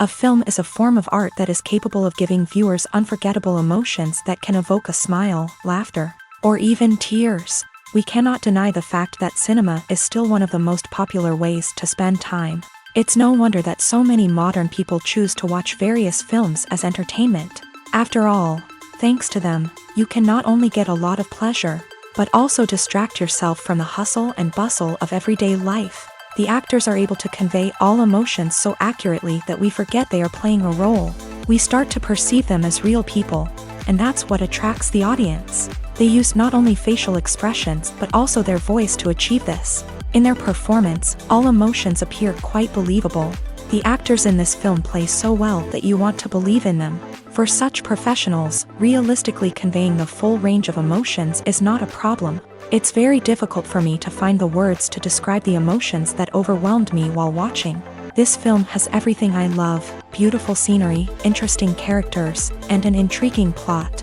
A film is a form of art that is capable of giving viewers unforgettable emotions that can evoke a smile, laughter, or even tears. We cannot deny the fact that cinema is still one of the most popular ways to spend time. It's no wonder that so many modern people choose to watch various films as entertainment. After all, thanks to them, you can not only get a lot of pleasure, but also distract yourself from the hustle and bustle of everyday life. The actors are able to convey all emotions so accurately that we forget they are playing a role. We start to perceive them as real people, and that's what attracts the audience. They use not only facial expressions but also their voice to achieve this. In their performance, all emotions appear quite believable. The actors in this film play so well that you want to believe in them. For such professionals, realistically conveying the full range of emotions is not a problem. It's very difficult for me to find the words to describe the emotions that overwhelmed me while watching. This film has everything I love: beautiful scenery, interesting characters, and an intriguing plot.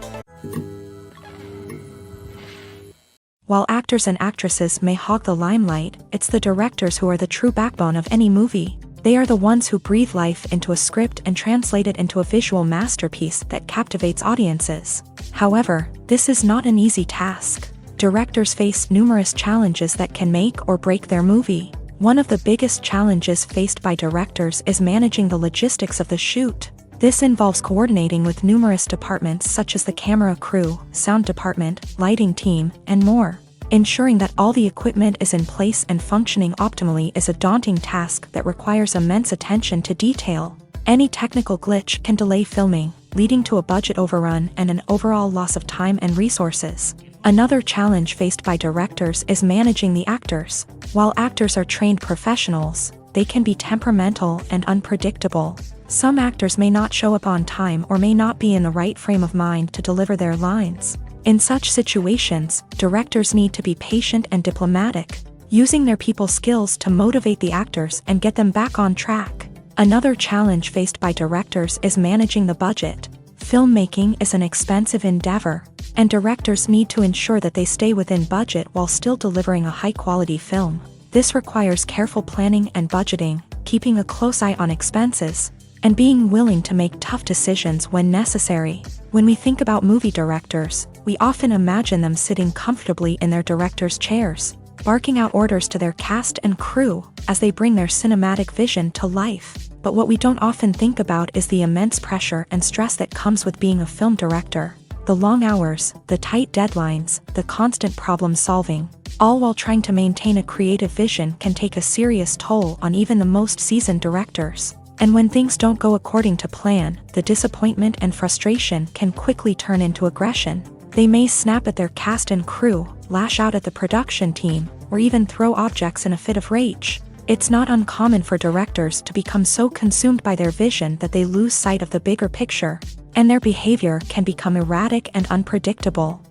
While actors and actresses may hog the limelight, it's the directors who are the true backbone of any movie. They are the ones who breathe life into a script and translate it into a visual masterpiece that captivates audiences. However, this is not an easy task. Directors face numerous challenges that can make or break their movie. One of the biggest challenges faced by directors is managing the logistics of the shoot. This involves coordinating with numerous departments such as the camera crew, sound department, lighting team, and more. Ensuring that all the equipment is in place and functioning optimally is a daunting task that requires immense attention to detail. Any technical glitch can delay filming, leading to a budget overrun and an overall loss of time and resources. Another challenge faced by directors is managing the actors. While actors are trained professionals, they can be temperamental and unpredictable. Some actors may not show up on time or may not be in the right frame of mind to deliver their lines. In such situations, directors need to be patient and diplomatic, using their people skills to motivate the actors and get them back on track. Another challenge faced by directors is managing the budget. Filmmaking is an expensive endeavor, and directors need to ensure that they stay within budget while still delivering a high-quality film. This requires careful planning and budgeting, keeping a close eye on expenses, and being willing to make tough decisions when necessary. When we think about movie directors, we often imagine them sitting comfortably in their director's chairs, barking out orders to their cast and crew as they bring their cinematic vision to life. But what we don't often think about is the immense pressure and stress that comes with being a film director. The long hours, the tight deadlines, the constant problem solving, all while trying to maintain a creative vision can take a serious toll on even the most seasoned directors. And when things don't go according to plan, the disappointment and frustration can quickly turn into aggression. They may snap at their cast and crew, lash out at the production team, or even throw objects in a fit of rage. It's not uncommon for directors to become so consumed by their vision that they lose sight of the bigger picture, and their behavior can become erratic and unpredictable.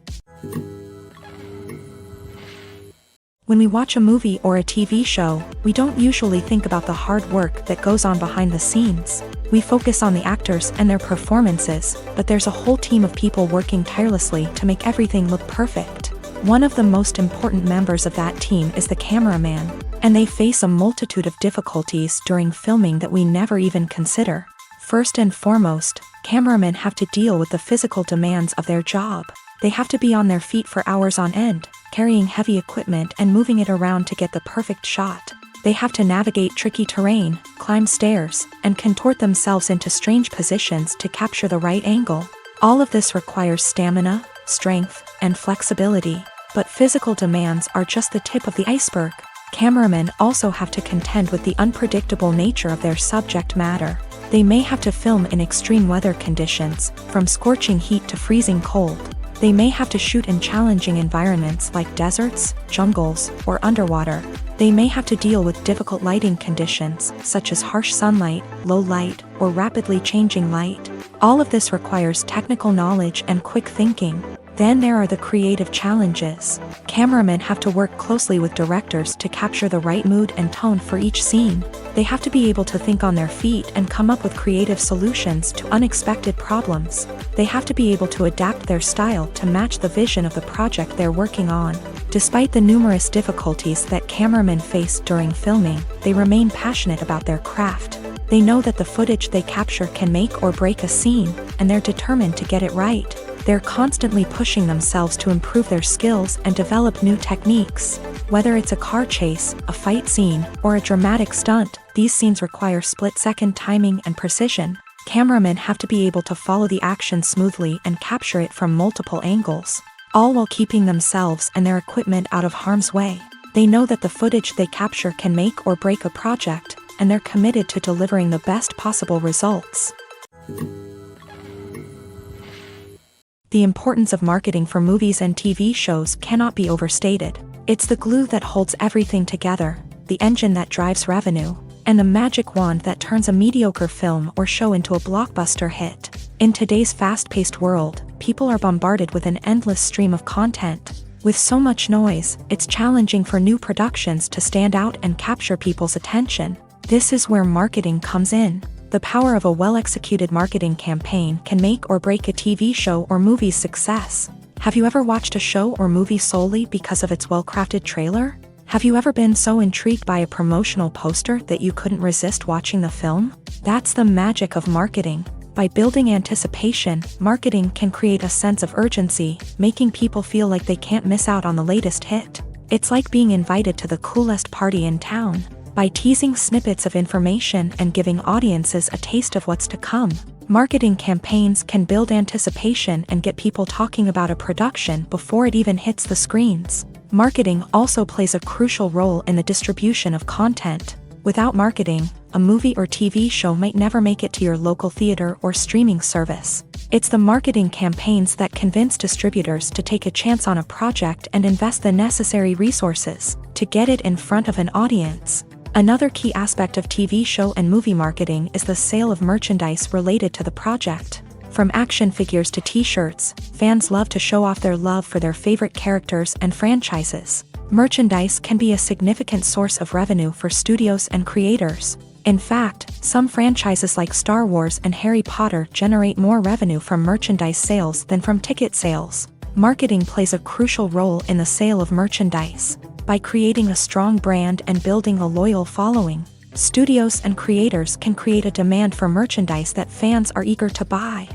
When we watch a movie or a TV show, we don't usually think about the hard work that goes on behind the scenes. We focus on the actors and their performances, but there's a whole team of people working tirelessly to make everything look perfect. One of the most important members of that team is the cameraman, and they face a multitude of difficulties during filming that we never even consider. First and foremost, cameramen have to deal with the physical demands of their job. They have to be on their feet for hours on end, carrying heavy equipment and moving it around to get the perfect shot. They have to navigate tricky terrain, climb stairs, and contort themselves into strange positions to capture the right angle. All of this requires stamina, strength, and flexibility. But physical demands are just the tip of the iceberg. Cameramen also have to contend with the unpredictable nature of their subject matter. They may have to film in extreme weather conditions, from scorching heat to freezing cold. They may have to shoot in challenging environments like deserts, jungles, or underwater. They may have to deal with difficult lighting conditions, such as harsh sunlight, low light, or rapidly changing light. All of this requires technical knowledge and quick thinking. Then there are the creative challenges. Cameramen have to work closely with directors to capture the right mood and tone for each scene. They have to be able to think on their feet and come up with creative solutions to unexpected problems. They have to be able to adapt their style to match the vision of the project they're working on. Despite the numerous difficulties that cameramen face during filming, they remain passionate about their craft. They know that the footage they capture can make or break a scene, and they're determined to get it right. They're constantly pushing themselves to improve their skills and develop new techniques. Whether it's a car chase, a fight scene, or a dramatic stunt, these scenes require split-second timing and precision. Cameramen have to be able to follow the action smoothly and capture it from multiple angles, all while keeping themselves and their equipment out of harm's way. They know that the footage they capture can make or break a project, and they're committed to delivering the best possible results. The importance of marketing for movies and TV shows cannot be overstated. It's the glue that holds everything together, the engine that drives revenue, and the magic wand that turns a mediocre film or show into a blockbuster hit. In today's fast-paced world, people are bombarded with an endless stream of content. With so much noise, it's challenging for new productions to stand out and capture people's attention. This is where marketing comes in. The power of a well-executed marketing campaign can make or break a TV show or movie's success. Have you ever watched a show or movie solely because of its well-crafted trailer? Have you ever been so intrigued by a promotional poster that you couldn't resist watching the film? That's the magic of marketing. By building anticipation, marketing can create a sense of urgency, making people feel like they can't miss out on the latest hit. It's like being invited to the coolest party in town. By teasing snippets of information and giving audiences a taste of what's to come, marketing campaigns can build anticipation and get people talking about a production before it even hits the screens. Marketing also plays a crucial role in the distribution of content. Without marketing, a movie or TV show might never make it to your local theater or streaming service. It's the marketing campaigns that convince distributors to take a chance on a project and invest the necessary resources to get it in front of an audience. Another key aspect of TV show and movie marketing is the sale of merchandise related to the project. From action figures to t-shirts, fans love to show off their love for their favorite characters and franchises. Merchandise can be a significant source of revenue for studios and creators. In fact, some franchises like Star Wars and Harry Potter generate more revenue from merchandise sales than from ticket sales. Marketing plays a crucial role in the sale of merchandise. By creating a strong brand and building a loyal following, studios and creators can create a demand for merchandise that fans are eager to buy.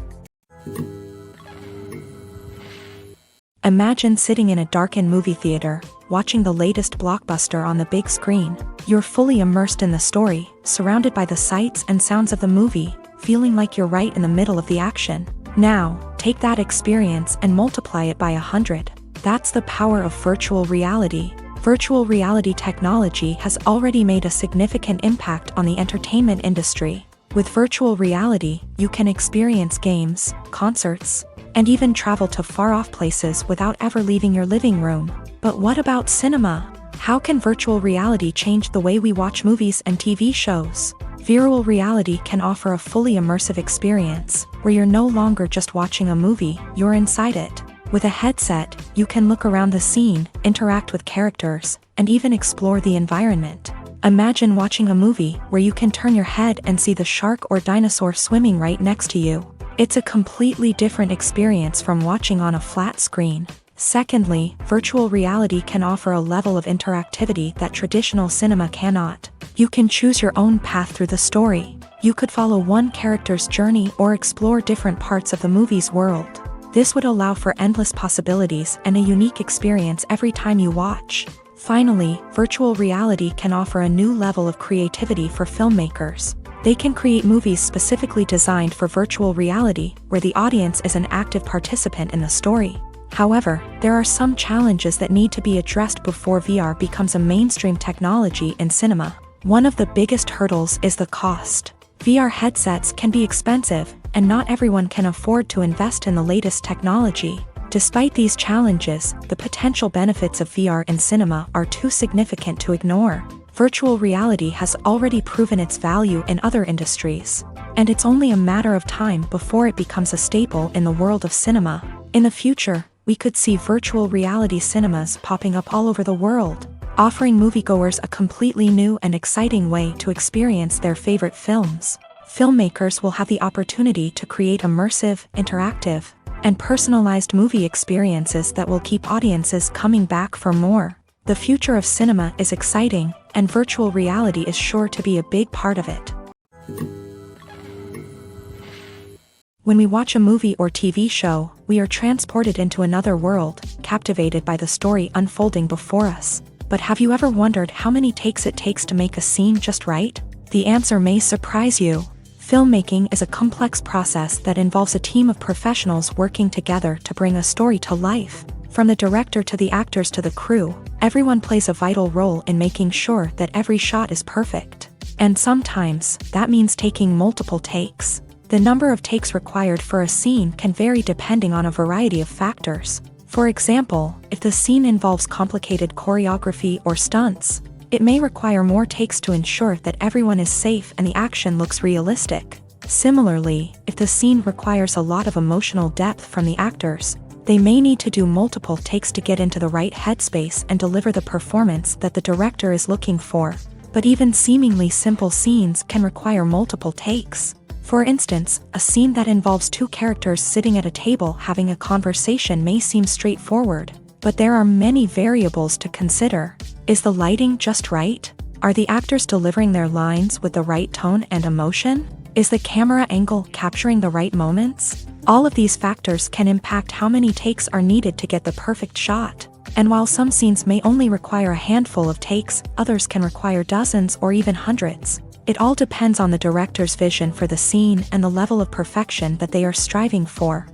Imagine sitting in a darkened movie theater, watching the latest blockbuster on the big screen. You're fully immersed in the story, surrounded by the sights and sounds of the movie, feeling like you're right in the middle of the action. Now, take that experience and multiply it by 100. That's the power of virtual reality. Virtual reality technology has already made a significant impact on the entertainment industry. With virtual reality, you can experience games, concerts, and even travel to far-off places without ever leaving your living room. But what about cinema? How can virtual reality change the way we watch movies and TV shows? Virtual reality can offer a fully immersive experience, where you're no longer just watching a movie, you're inside it. With a headset, you can look around the scene, interact with characters, and even explore the environment. Imagine watching a movie where you can turn your head and see the shark or dinosaur swimming right next to you. It's a completely different experience from watching on a flat screen. Secondly, virtual reality can offer a level of interactivity that traditional cinema cannot. You can choose your own path through the story. You could follow one character's journey or explore different parts of the movie's world. This would allow for endless possibilities and a unique experience every time you watch. Finally, virtual reality can offer a new level of creativity for filmmakers. They can create movies specifically designed for virtual reality, where the audience is an active participant in the story. However, there are some challenges that need to be addressed before VR becomes a mainstream technology in cinema. One of the biggest hurdles is the cost. VR headsets can be expensive, and not everyone can afford to invest in the latest technology. Despite these challenges, the potential benefits of VR in cinema are too significant to ignore. Virtual reality has already proven its value in other industries, and it's only a matter of time before it becomes a staple in the world of cinema. In the future, we could see virtual reality cinemas popping up all over the world, offering moviegoers a completely new and exciting way to experience their favorite films. Filmmakers will have the opportunity to create immersive, interactive, and personalized movie experiences that will keep audiences coming back for more. The future of cinema is exciting, and virtual reality is sure to be a big part of it. When we watch a movie or TV show, we are transported into another world, captivated by the story unfolding before us. But have you ever wondered how many takes it takes to make a scene just right? The answer may surprise you. Filmmaking is a complex process that involves a team of professionals working together to bring a story to life. From the director to the actors to the crew, everyone plays a vital role in making sure that every shot is perfect. And sometimes, that means taking multiple takes. The number of takes required for a scene can vary depending on a variety of factors. For example, if the scene involves complicated choreography or stunts, it may require more takes to ensure that everyone is safe and the action looks realistic. Similarly, if the scene requires a lot of emotional depth from the actors, they may need to do multiple takes to get into the right headspace and deliver the performance that the director is looking for. But even seemingly simple scenes can require multiple takes. For instance, a scene that involves two characters sitting at a table having a conversation may seem straightforward, but there are many variables to consider. Is the lighting just right? Are the actors delivering their lines with the right tone and emotion? Is the camera angle capturing the right moments? All of these factors can impact how many takes are needed to get the perfect shot. And while some scenes may only require a handful of takes, others can require dozens or even hundreds. It all depends on the director's vision for the scene and the level of perfection that they are striving for.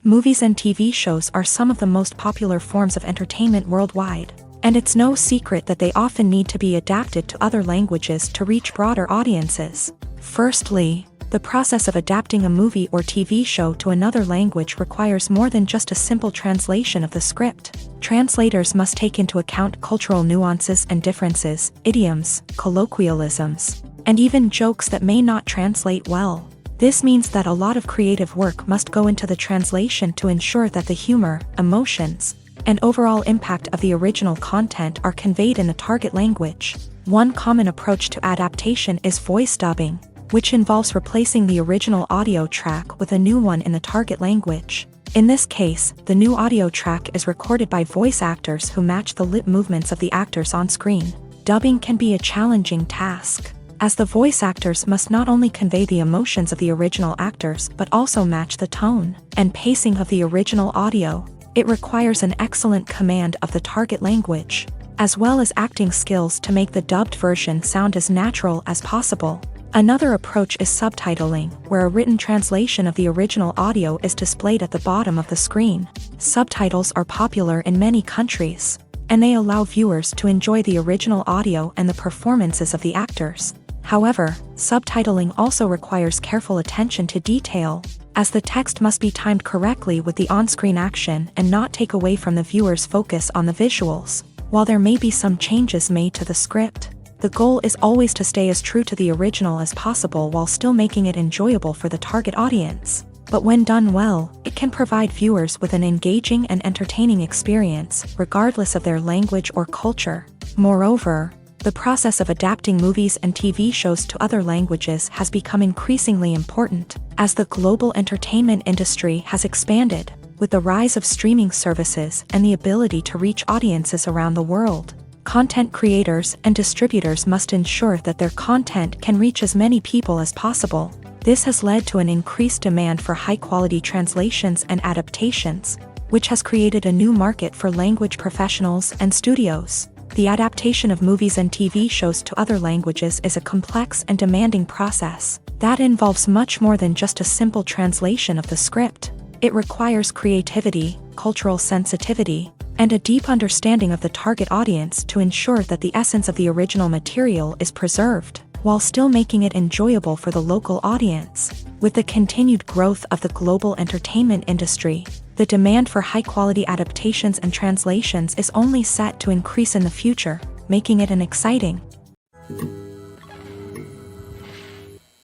Movies and TV shows are some of the most popular forms of entertainment worldwide, and it's no secret that they often need to be adapted to other languages to reach broader audiences. Firstly, the process of adapting a movie or TV show to another language requires more than just a simple translation of the script. Translators must take into account cultural nuances and differences, idioms, colloquialisms, and even jokes that may not translate well. This means that a lot of creative work must go into the translation to ensure that the humor, emotions, and overall impact of the original content are conveyed in the target language. One common approach to adaptation is voice dubbing, which involves replacing the original audio track with a new one in the target language. In this case, the new audio track is recorded by voice actors who match the lip movements of the actors on screen. Dubbing can be a challenging task, as the voice actors must not only convey the emotions of the original actors but also match the tone and pacing of the original audio. It requires an excellent command of the target language, as well as acting skills to make the dubbed version sound as natural as possible. Another approach is subtitling, where a written translation of the original audio is displayed at the bottom of the screen. Subtitles are popular in many countries, and they allow viewers to enjoy the original audio and the performances of the actors. However, subtitling also requires careful attention to detail, as the text must be timed correctly with the on-screen action and not take away from the viewer's focus on the visuals. While there may be some changes made to the script, the goal is always to stay as true to the original as possible while still making it enjoyable for the target audience. But when done well, it can provide viewers with an engaging and entertaining experience, regardless of their language or culture. Moreover, the process of adapting movies and TV shows to other languages has become increasingly important, as the global entertainment industry has expanded, with the rise of streaming services and the ability to reach audiences around the world. Content creators and distributors must ensure that their content can reach as many people as possible. This has led to an increased demand for high-quality translations and adaptations, which has created a new market for language professionals and studios. The adaptation of movies and TV shows to other languages is a complex and demanding process that involves much more than just a simple translation of the script. It requires creativity, cultural sensitivity, and a deep understanding of the target audience to ensure that the essence of the original material is preserved, while still making it enjoyable for the local audience. With the continued growth of the global entertainment industry, the demand for high-quality adaptations and translations is only set to increase in the future, making it an exciting.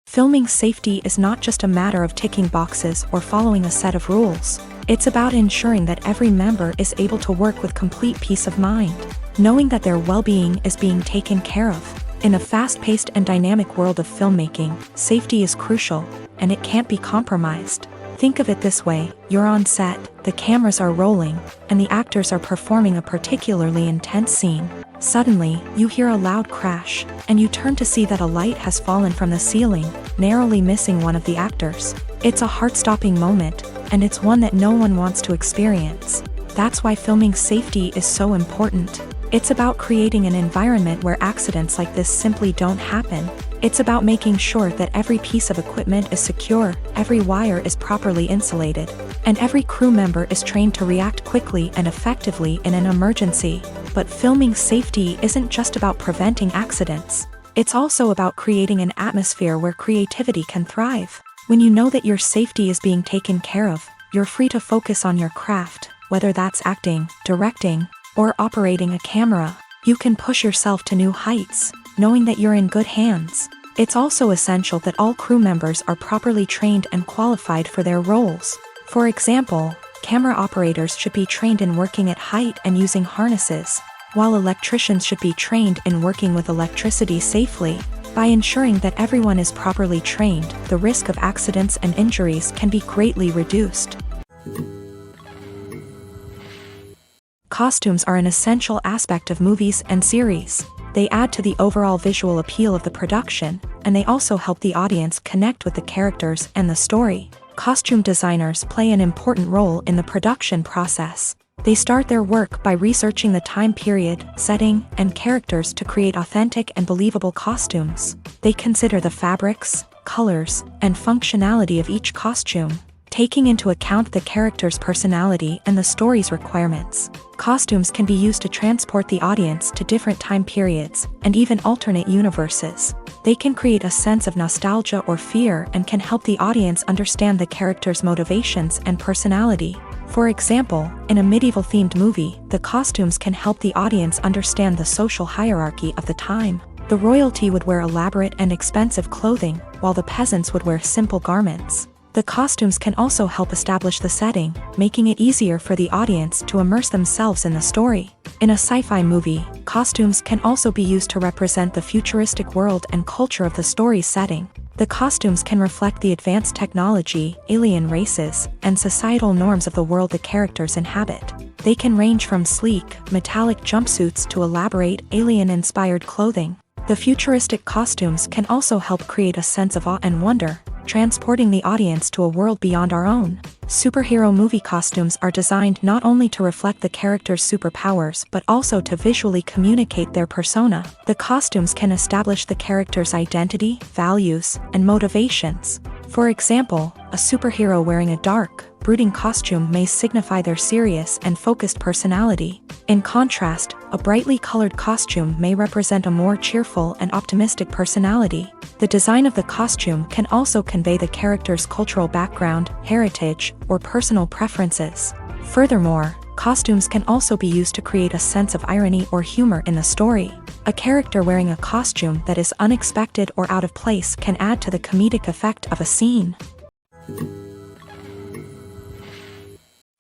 Filming safety is not just a matter of ticking boxes or following a set of rules. It's about ensuring that every member is able to work with complete peace of mind, knowing that their well-being is being taken care of. In a fast-paced and dynamic world of filmmaking, safety is crucial, and it can't be compromised. Think of it this way, you're on set, the cameras are rolling, and the actors are performing a particularly intense scene. Suddenly, you hear a loud crash, and you turn to see that a light has fallen from the ceiling, narrowly missing one of the actors. It's a heart-stopping moment, and it's one that no one wants to experience. That's why filming safety is so important. It's about creating an environment where accidents like this simply don't happen. It's about making sure that every piece of equipment is secure, every wire is properly insulated, and every crew member is trained to react quickly and effectively in an emergency. But filming safety isn't just about preventing accidents. It's also about creating an atmosphere where creativity can thrive. When you know that your safety is being taken care of, you're free to focus on your craft, whether that's acting, directing, or operating a camera. You can push yourself to new heights, knowing that you're in good hands. It's also essential that all crew members are properly trained and qualified for their roles. For example, camera operators should be trained in working at height and using harnesses, while electricians should be trained in working with electricity safely. By ensuring that everyone is properly trained, the risk of accidents and injuries can be greatly reduced. Costumes are an essential aspect of movies and series. They add to the overall visual appeal of the production, and they also help the audience connect with the characters and the story. Costume designers play an important role in the production process. They start their work by researching the time period, setting, and characters to create authentic and believable costumes. They consider the fabrics, colors, and functionality of each costume, taking into account the character's personality and the story's requirements. Costumes can be used to transport the audience to different time periods, and even alternate universes. They can create a sense of nostalgia or fear and can help the audience understand the character's motivations and personality. For example, in a medieval-themed movie, the costumes can help the audience understand the social hierarchy of the time. The royalty would wear elaborate and expensive clothing, while the peasants would wear simple garments. The costumes can also help establish the setting, making it easier for the audience to immerse themselves in the story. In a sci-fi movie, costumes can also be used to represent the futuristic world and culture of the story's setting. The costumes can reflect the advanced technology, alien races, and societal norms of the world the characters inhabit. They can range from sleek, metallic jumpsuits to elaborate, alien-inspired clothing. The futuristic costumes can also help create a sense of awe and wonder, transporting the audience to a world beyond our own. Superhero movie costumes are designed not only to reflect the character's superpowers but also to visually communicate their persona. The costumes can establish the character's identity, values, and motivations. For example, a superhero wearing a dark, brooding costume may signify their serious and focused personality. In contrast, a brightly colored costume may represent a more cheerful and optimistic personality. The design of the costume can also convey the character's cultural background, heritage, or personal preferences. Furthermore, costumes can also be used to create a sense of irony or humor in the story. A character wearing a costume that is unexpected or out of place can add to the comedic effect of a scene.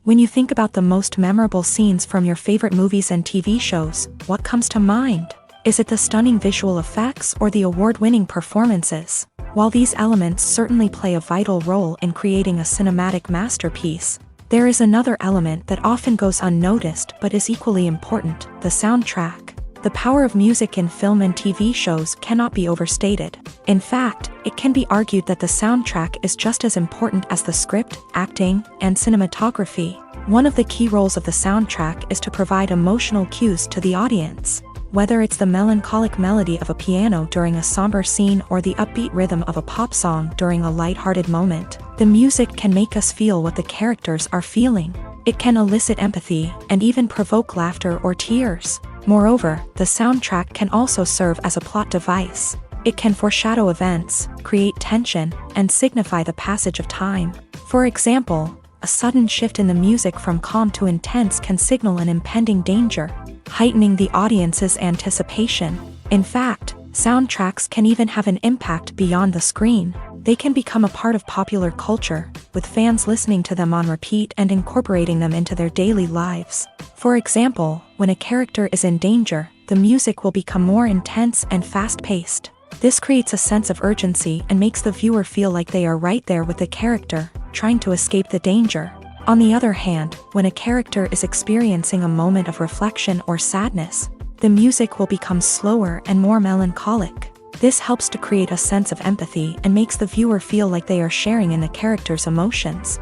When you think about the most memorable scenes from your favorite movies and TV shows, what comes to mind? Is it the stunning visual effects or the award-winning performances? While these elements certainly play a vital role in creating a cinematic masterpiece, there is another element that often goes unnoticed but is equally important: the soundtrack. The power of music in film and TV shows cannot be overstated. In fact, it can be argued that the soundtrack is just as important as the script, acting, and cinematography. One of the key roles of the soundtrack is to provide emotional cues to the audience. Whether it's the melancholic melody of a piano during a somber scene or the upbeat rhythm of a pop song during a lighthearted moment, the music can make us feel what the characters are feeling. It can elicit empathy and even provoke laughter or tears. Moreover, the soundtrack can also serve as a plot device. It can foreshadow events, create tension, and signify the passage of time. For example, a sudden shift in the music from calm to intense can signal an impending danger, heightening the audience's anticipation. In fact, soundtracks can even have an impact beyond the screen. They can become a part of popular culture, with fans listening to them on repeat and incorporating them into their daily lives. For example, when a character is in danger, the music will become more intense and fast-paced. This creates a sense of urgency and makes the viewer feel like they are right there with the character. trying to escape the danger. On the other hand, when a character is experiencing a moment of reflection or sadness, the music will become slower and more melancholic. This helps to create a sense of empathy and makes the viewer feel like they are sharing in the character's emotions.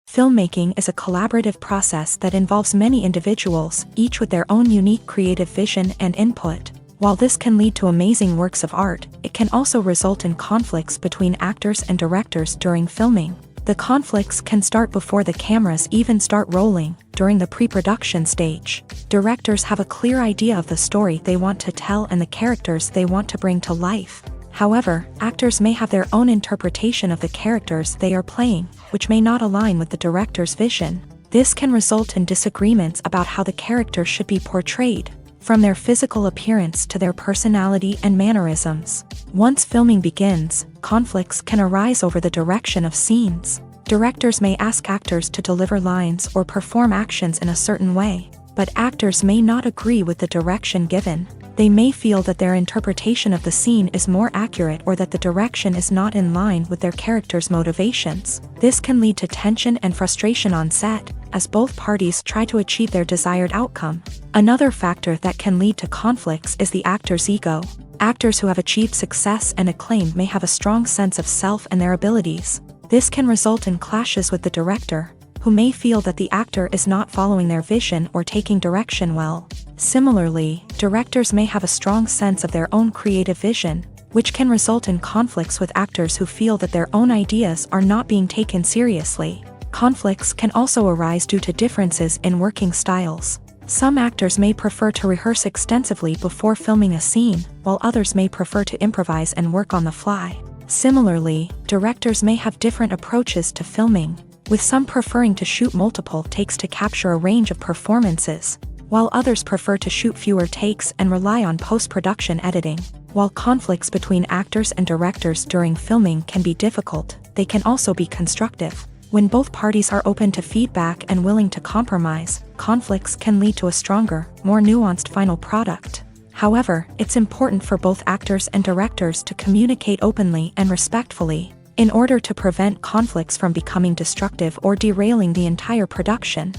Filmmaking is a collaborative process that involves many individuals, each with their own unique creative vision and input. While this can lead to amazing works of art, it can also result in conflicts between actors and directors during filming. The conflicts can start before the cameras even start rolling, during the pre-production stage. Directors have a clear idea of the story they want to tell and the characters they want to bring to life. However, actors may have their own interpretation of the characters they are playing, which may not align with the director's vision. This can result in disagreements about how the character should be portrayed, from their physical appearance to their personality and mannerisms. Once filming begins, conflicts can arise over the direction of scenes. Directors may ask actors to deliver lines or perform actions in a certain way, but actors may not agree with the direction given. They may feel that their interpretation of the scene is more accurate or that the direction is not in line with their character's motivations. This can lead to tension and frustration on set, as both parties try to achieve their desired outcome. Another factor that can lead to conflicts is the actor's ego. Actors who have achieved success and acclaim may have a strong sense of self and their abilities. This can result in clashes with the director, who may feel that the actor is not following their vision or taking direction well. Similarly, directors may have a strong sense of their own creative vision, which can result in conflicts with actors who feel that their own ideas are not being taken seriously. Conflicts can also arise due to differences in working styles. Some actors may prefer to rehearse extensively before filming a scene, while others may prefer to improvise and work on the fly. Similarly, directors may have different approaches to filming, with some preferring to shoot multiple takes to capture a range of performances, while others prefer to shoot fewer takes and rely on post-production editing. While conflicts between actors and directors during filming can be difficult, they can also be constructive. When both parties are open to feedback and willing to compromise, conflicts can lead to a stronger, more nuanced final product. However, it's important for both actors and directors to communicate openly and respectfully, in order to prevent conflicts from becoming destructive or derailing the entire production.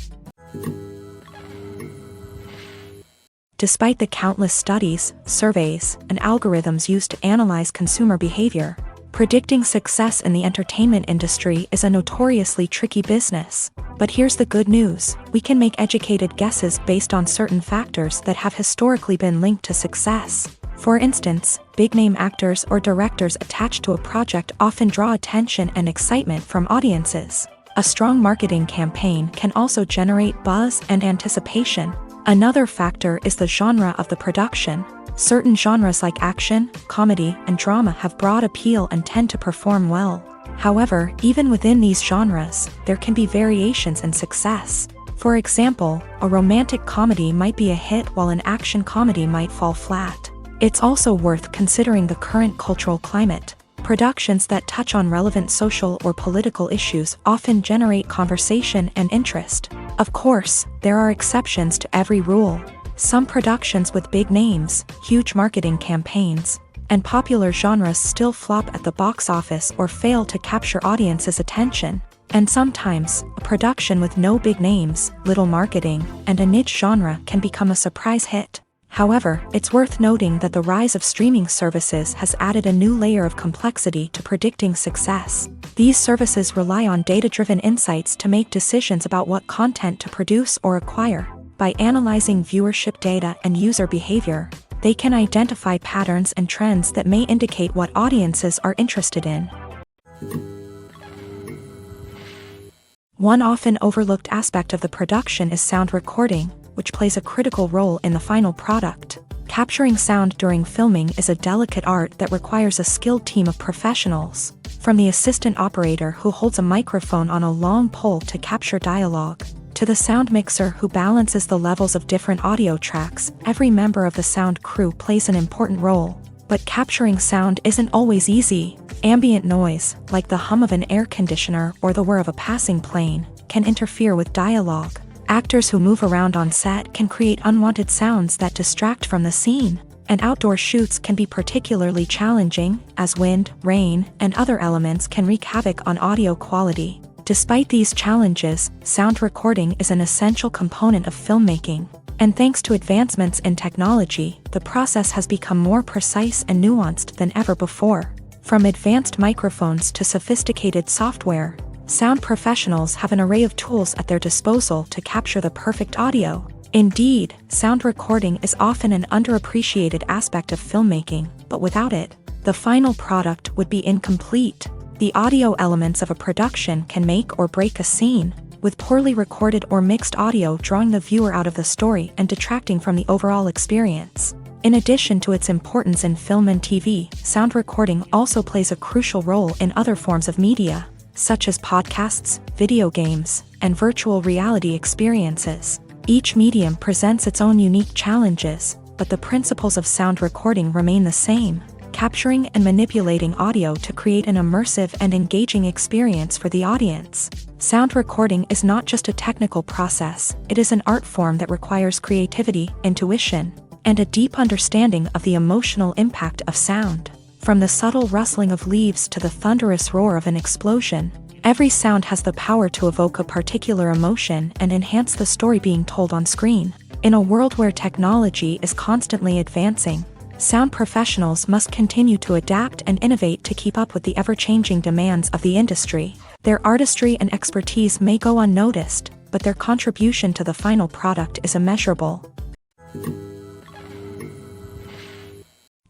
Despite the countless studies, surveys, and algorithms used to analyze consumer behavior, predicting success in the entertainment industry is a notoriously tricky business. But here's the good news: we can make educated guesses based on certain factors that have historically been linked to success. For instance, big-name actors or directors attached to a project often draw attention and excitement from audiences. A strong marketing campaign can also generate buzz and anticipation. Another factor is the genre of the production. Certain genres like action, comedy, and drama have broad appeal and tend to perform well. However, even within these genres, there can be variations in success. For example, a romantic comedy might be a hit while an action comedy might fall flat. It's also worth considering the current cultural climate. Productions that touch on relevant social or political issues often generate conversation and interest. Of course, there are exceptions to every rule. Some productions with big names, huge marketing campaigns, and popular genres still flop at the box office or fail to capture audiences' attention. And sometimes, a production with no big names, little marketing, and a niche genre can become a surprise hit. However, it's worth noting that the rise of streaming services has added a new layer of complexity to predicting success. These services rely on data-driven insights to make decisions about what content to produce or acquire. By analyzing viewership data and user behavior, they can identify patterns and trends that may indicate what audiences are interested in. One often overlooked aspect of the production is sound recording, which plays a critical role in the final product. Capturing sound during filming is a delicate art that requires a skilled team of professionals. From the assistant operator who holds a microphone on a long pole to capture dialogue, to the sound mixer who balances the levels of different audio tracks, every member of the sound crew plays an important role. But capturing sound isn't always easy. Ambient noise, like the hum of an air conditioner or the whir of a passing plane, can interfere with dialogue. Actors who move around on set can create unwanted sounds that distract from the scene. and outdoor shoots can be particularly challenging, as wind, rain, and other elements can wreak havoc on audio quality. Despite these challenges, sound recording is an essential component of filmmaking. And thanks to advancements in technology, the process has become more precise and nuanced than ever before. From advanced microphones to sophisticated software, sound professionals have an array of tools at their disposal to capture the perfect audio. Indeed, sound recording is often an underappreciated aspect of filmmaking, but without it, the final product would be incomplete. The audio elements of a production can make or break a scene, with poorly recorded or mixed audio drawing the viewer out of the story and detracting from the overall experience. In addition to its importance in film and TV, sound recording also plays a crucial role in other forms of media, such as podcasts, video games, and virtual reality experiences. Each medium presents its own unique challenges, but the principles of sound recording remain the same: capturing and manipulating audio to create an immersive and engaging experience for the audience. Sound recording is not just a technical process, it is an art form that requires creativity, intuition, and a deep understanding of the emotional impact of sound. From the subtle rustling of leaves to the thunderous roar of an explosion, every sound has the power to evoke a particular emotion and enhance the story being told on screen. In a world where technology is constantly advancing, sound professionals must continue to adapt and innovate to keep up with the ever-changing demands of the industry. Their artistry and expertise may go unnoticed, but their contribution to the final product is immeasurable.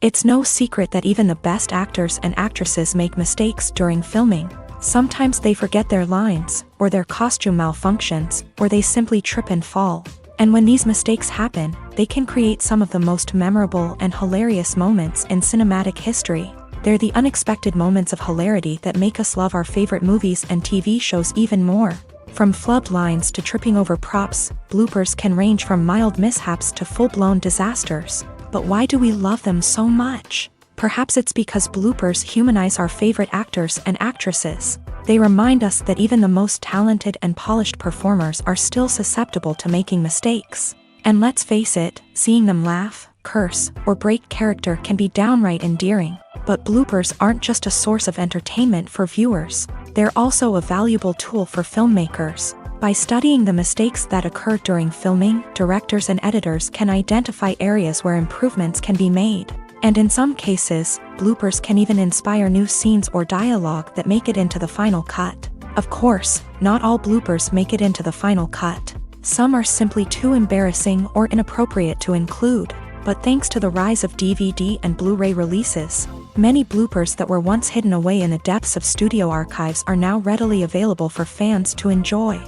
It's no secret that even the best actors and actresses make mistakes during filming. Sometimes they forget their lines, or their costume malfunctions, or they simply trip and fall. And when these mistakes happen, they can create some of the most memorable and hilarious moments in cinematic history. They're the unexpected moments of hilarity that make us love our favorite movies and TV shows even more. From flubbed lines to tripping over props, bloopers can range from mild mishaps to full-blown disasters. But why do we love them so much? Perhaps it's because bloopers humanize our favorite actors and actresses. They remind us that even the most talented and polished performers are still susceptible to making mistakes. And let's face it, seeing them laugh, curse, or break character can be downright endearing. But bloopers aren't just a source of entertainment for viewers. They're also a valuable tool for filmmakers. By studying the mistakes that occur during filming, directors and editors can identify areas where improvements can be made. And in some cases, bloopers can even inspire new scenes or dialogue that make it into the final cut. Of course, not all bloopers make it into the final cut. Some are simply too embarrassing or inappropriate to include. But thanks to the rise of DVD and Blu-ray releases, many bloopers that were once hidden away in the depths of studio archives are now readily available for fans to enjoy.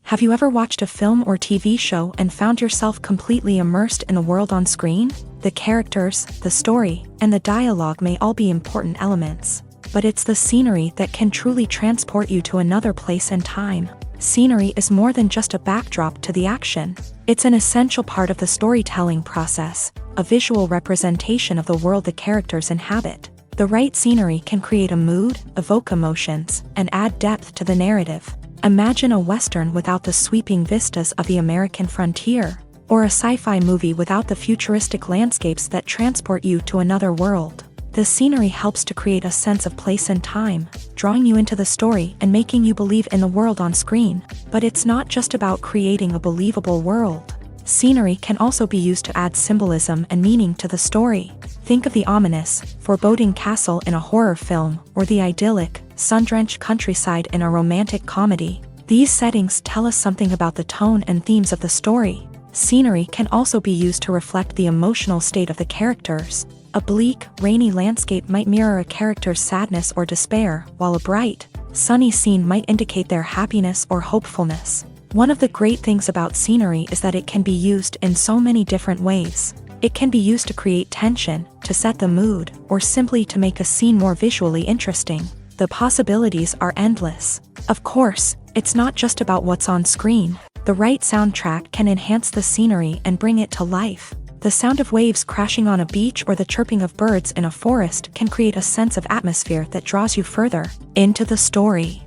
Have you ever watched a film or TV show and found yourself completely immersed in the world on screen? The characters, the story, and the dialogue may all be important elements, but it's the scenery that can truly transport you to another place and time. Scenery is more than just a backdrop to the action. It's an essential part of the storytelling process, a visual representation of the world the characters inhabit. The right scenery can create a mood, evoke emotions, and add depth to the narrative. Imagine a Western without the sweeping vistas of the American frontier, or a sci-fi movie without the futuristic landscapes that transport you to another world. The scenery helps to create a sense of place and time, drawing you into the story and making you believe in the world on screen. But it's not just about creating a believable world. Scenery can also be used to add symbolism and meaning to the story. Think of the ominous, foreboding castle in a horror film, or the idyllic, sun-drenched countryside in a romantic comedy. These settings tell us something about the tone and themes of the story. Scenery can also be used to reflect the emotional state of the characters. A bleak, rainy landscape might mirror a character's sadness or despair, while a bright, sunny scene might indicate their happiness or hopefulness. One of the great things about scenery is that it can be used in so many different ways. It can be used to create tension, to set the mood, or simply to make a scene more visually interesting. The possibilities are endless. Of course, it's not just about what's on screen. The right soundtrack can enhance the scenery and bring it to life. The sound of waves crashing on a beach or the chirping of birds in a forest can create a sense of atmosphere that draws you further into the story.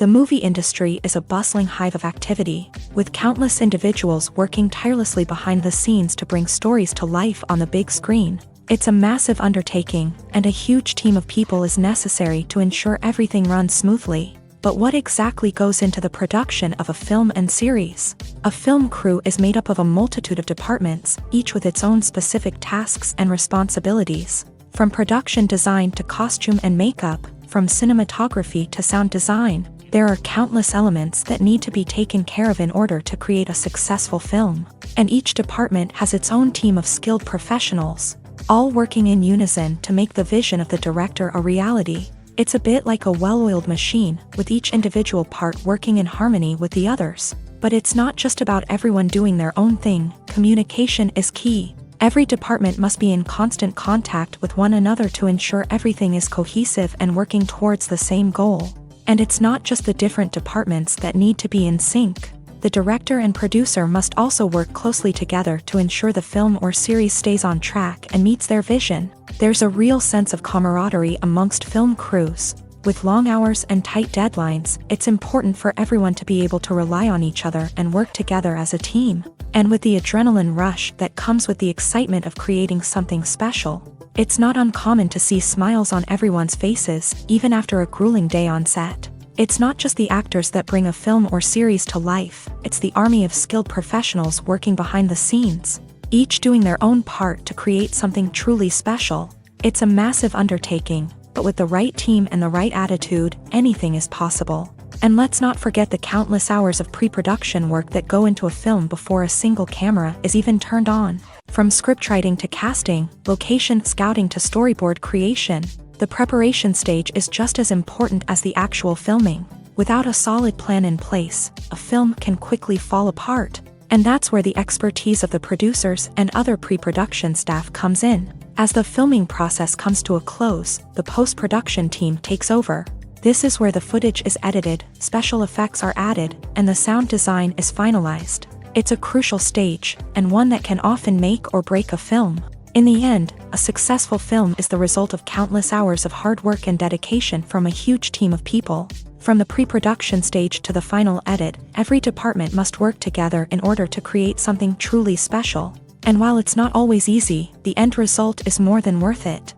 The movie industry is a bustling hive of activity, with countless individuals working tirelessly behind the scenes to bring stories to life on the big screen. It's a massive undertaking, and a huge team of people is necessary to ensure everything runs smoothly. But what exactly goes into the production of a film and series? A film crew is made up of a multitude of departments, each with its own specific tasks and responsibilities. From production design to costume and makeup, from cinematography to sound design, there are countless elements that need to be taken care of in order to create a successful film. And each department has its own team of skilled professionals, all working in unison to make the vision of the director a reality. It's a bit like a well-oiled machine, with each individual part working in harmony with the others. But it's not just about everyone doing their own thing. Communication is key. Every department must be in constant contact with one another to ensure everything is cohesive and working towards the same goal. And it's not just the different departments that need to be in sync. The director and producer must also work closely together to ensure the film or series stays on track and meets their vision. There's a real sense of camaraderie amongst film crews. With long hours and tight deadlines, it's important for everyone to be able to rely on each other and work together as a team. And with the adrenaline rush that comes with the excitement of creating something special, it's not uncommon to see smiles on everyone's faces, even after a grueling day on set. It's not just the actors that bring a film or series to life, it's the army of skilled professionals working behind the scenes, each doing their own part to create something truly special. It's a massive undertaking, but with the right team and the right attitude, anything is possible. And let's not forget the countless hours of pre-production work that go into a film before a single camera is even turned on. From scriptwriting to casting, location scouting to storyboard creation, the preparation stage is just as important as the actual filming. Without a solid plan in place, a film can quickly fall apart. And that's where the expertise of the producers and other pre-production staff comes in. As the filming process comes to a close, the post-production team takes over. This is where the footage is edited, special effects are added, and the sound design is finalized. It's a crucial stage, and one that can often make or break a film. In the end, a successful film is the result of countless hours of hard work and dedication from a huge team of people. From the pre-production stage to the final edit, every department must work together in order to create something truly special. And while it's not always easy, the end result is more than worth it.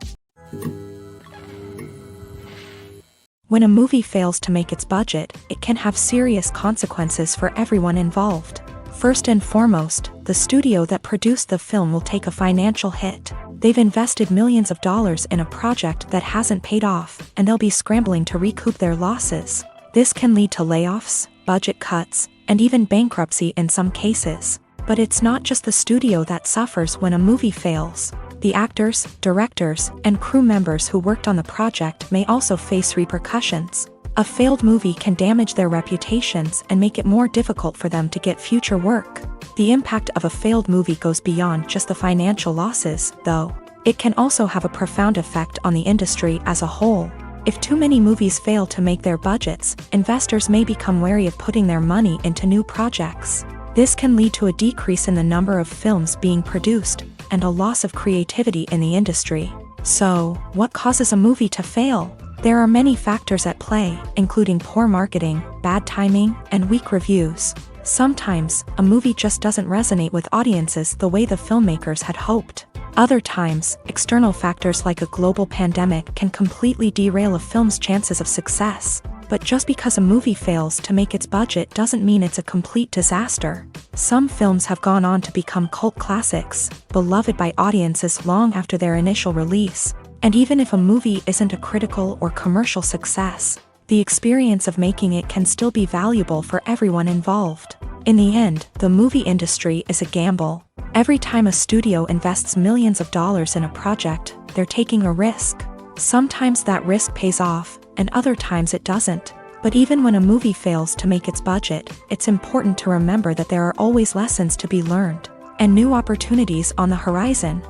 When a movie fails to make its budget, it can have serious consequences for everyone involved. First and foremost, the studio that produced the film will take a financial hit. They've invested millions of dollars in a project that hasn't paid off, and they'll be scrambling to recoup their losses. This can lead to layoffs, budget cuts, and even bankruptcy in some cases. But it's not just the studio that suffers when a movie fails. The actors, directors, and crew members who worked on the project may also face repercussions. A failed movie can damage their reputations and make it more difficult for them to get future work. The impact of a failed movie goes beyond just the financial losses, though. It can also have a profound effect on the industry as a whole. If too many movies fail to make their budgets, investors may become wary of putting their money into new projects. This can lead to a decrease in the number of films being produced, and a loss of creativity in the industry. So, what causes a movie to fail? There are many factors at play, including poor marketing, bad timing, and weak reviews. Sometimes, a movie just doesn't resonate with audiences the way the filmmakers had hoped. Other times, external factors like a global pandemic can completely derail a film's chances of success. But just because a movie fails to make its budget doesn't mean it's a complete disaster. Some films have gone on to become cult classics, beloved by audiences long after their initial release. And even if a movie isn't a critical or commercial success, the experience of making it can still be valuable for everyone involved. In the end, the movie industry is a gamble. Every time a studio invests millions of dollars in a project, they're taking a risk. Sometimes that risk pays off, and other times it doesn't. But even when a movie fails to make its budget, it's important to remember that there are always lessons to be learned, and new opportunities on the horizon.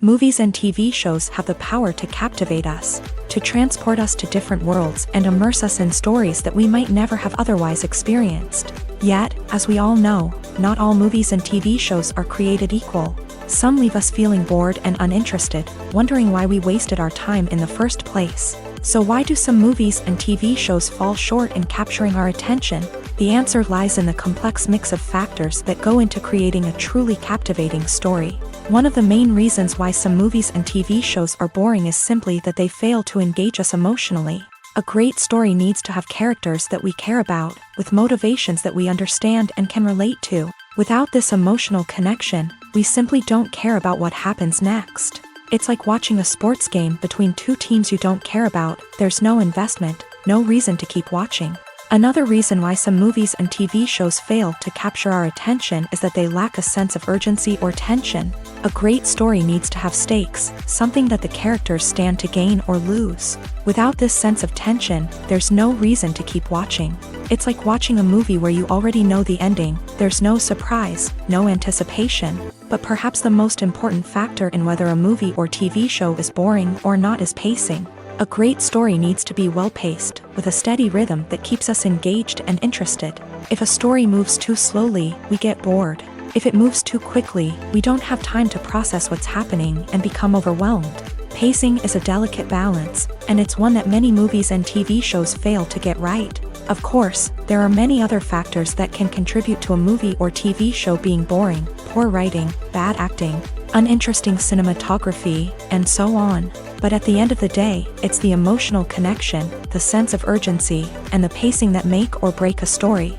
Movies and TV shows have the power to captivate us, to transport us to different worlds and immerse us in stories that we might never have otherwise experienced. Yet, as we all know, not all movies and TV shows are created equal. Some leave us feeling bored and uninterested, wondering why we wasted our time in the first place. So why do some movies and TV shows fall short in capturing our attention? The answer lies in the complex mix of factors that go into creating a truly captivating story. One of the main reasons why some movies and TV shows are boring is simply that they fail to engage us emotionally. A great story needs to have characters that we care about, with motivations that we understand and can relate to. Without this emotional connection, we simply don't care about what happens next. It's like watching a sports game between two teams you don't care about. There's no investment, no reason to keep watching. Another reason why some movies and TV shows fail to capture our attention is that they lack a sense of urgency or tension. A great story needs to have stakes, something that the characters stand to gain or lose. Without this sense of tension, there's no reason to keep watching. It's like watching a movie where you already know the ending. There's no surprise, no anticipation. But perhaps the most important factor in whether a movie or TV show is boring or not is pacing. A great story needs to be well-paced, with a steady rhythm that keeps us engaged and interested. If a story moves too slowly, we get bored. If it moves too quickly, we don't have time to process what's happening and become overwhelmed. Pacing is a delicate balance, and it's one that many movies and TV shows fail to get right. Of course, there are many other factors that can contribute to a movie or TV show being boring: poor writing, bad acting, uninteresting cinematography, and so on. But at the end of the day, it's the emotional connection, the sense of urgency, and the pacing that make or break a story.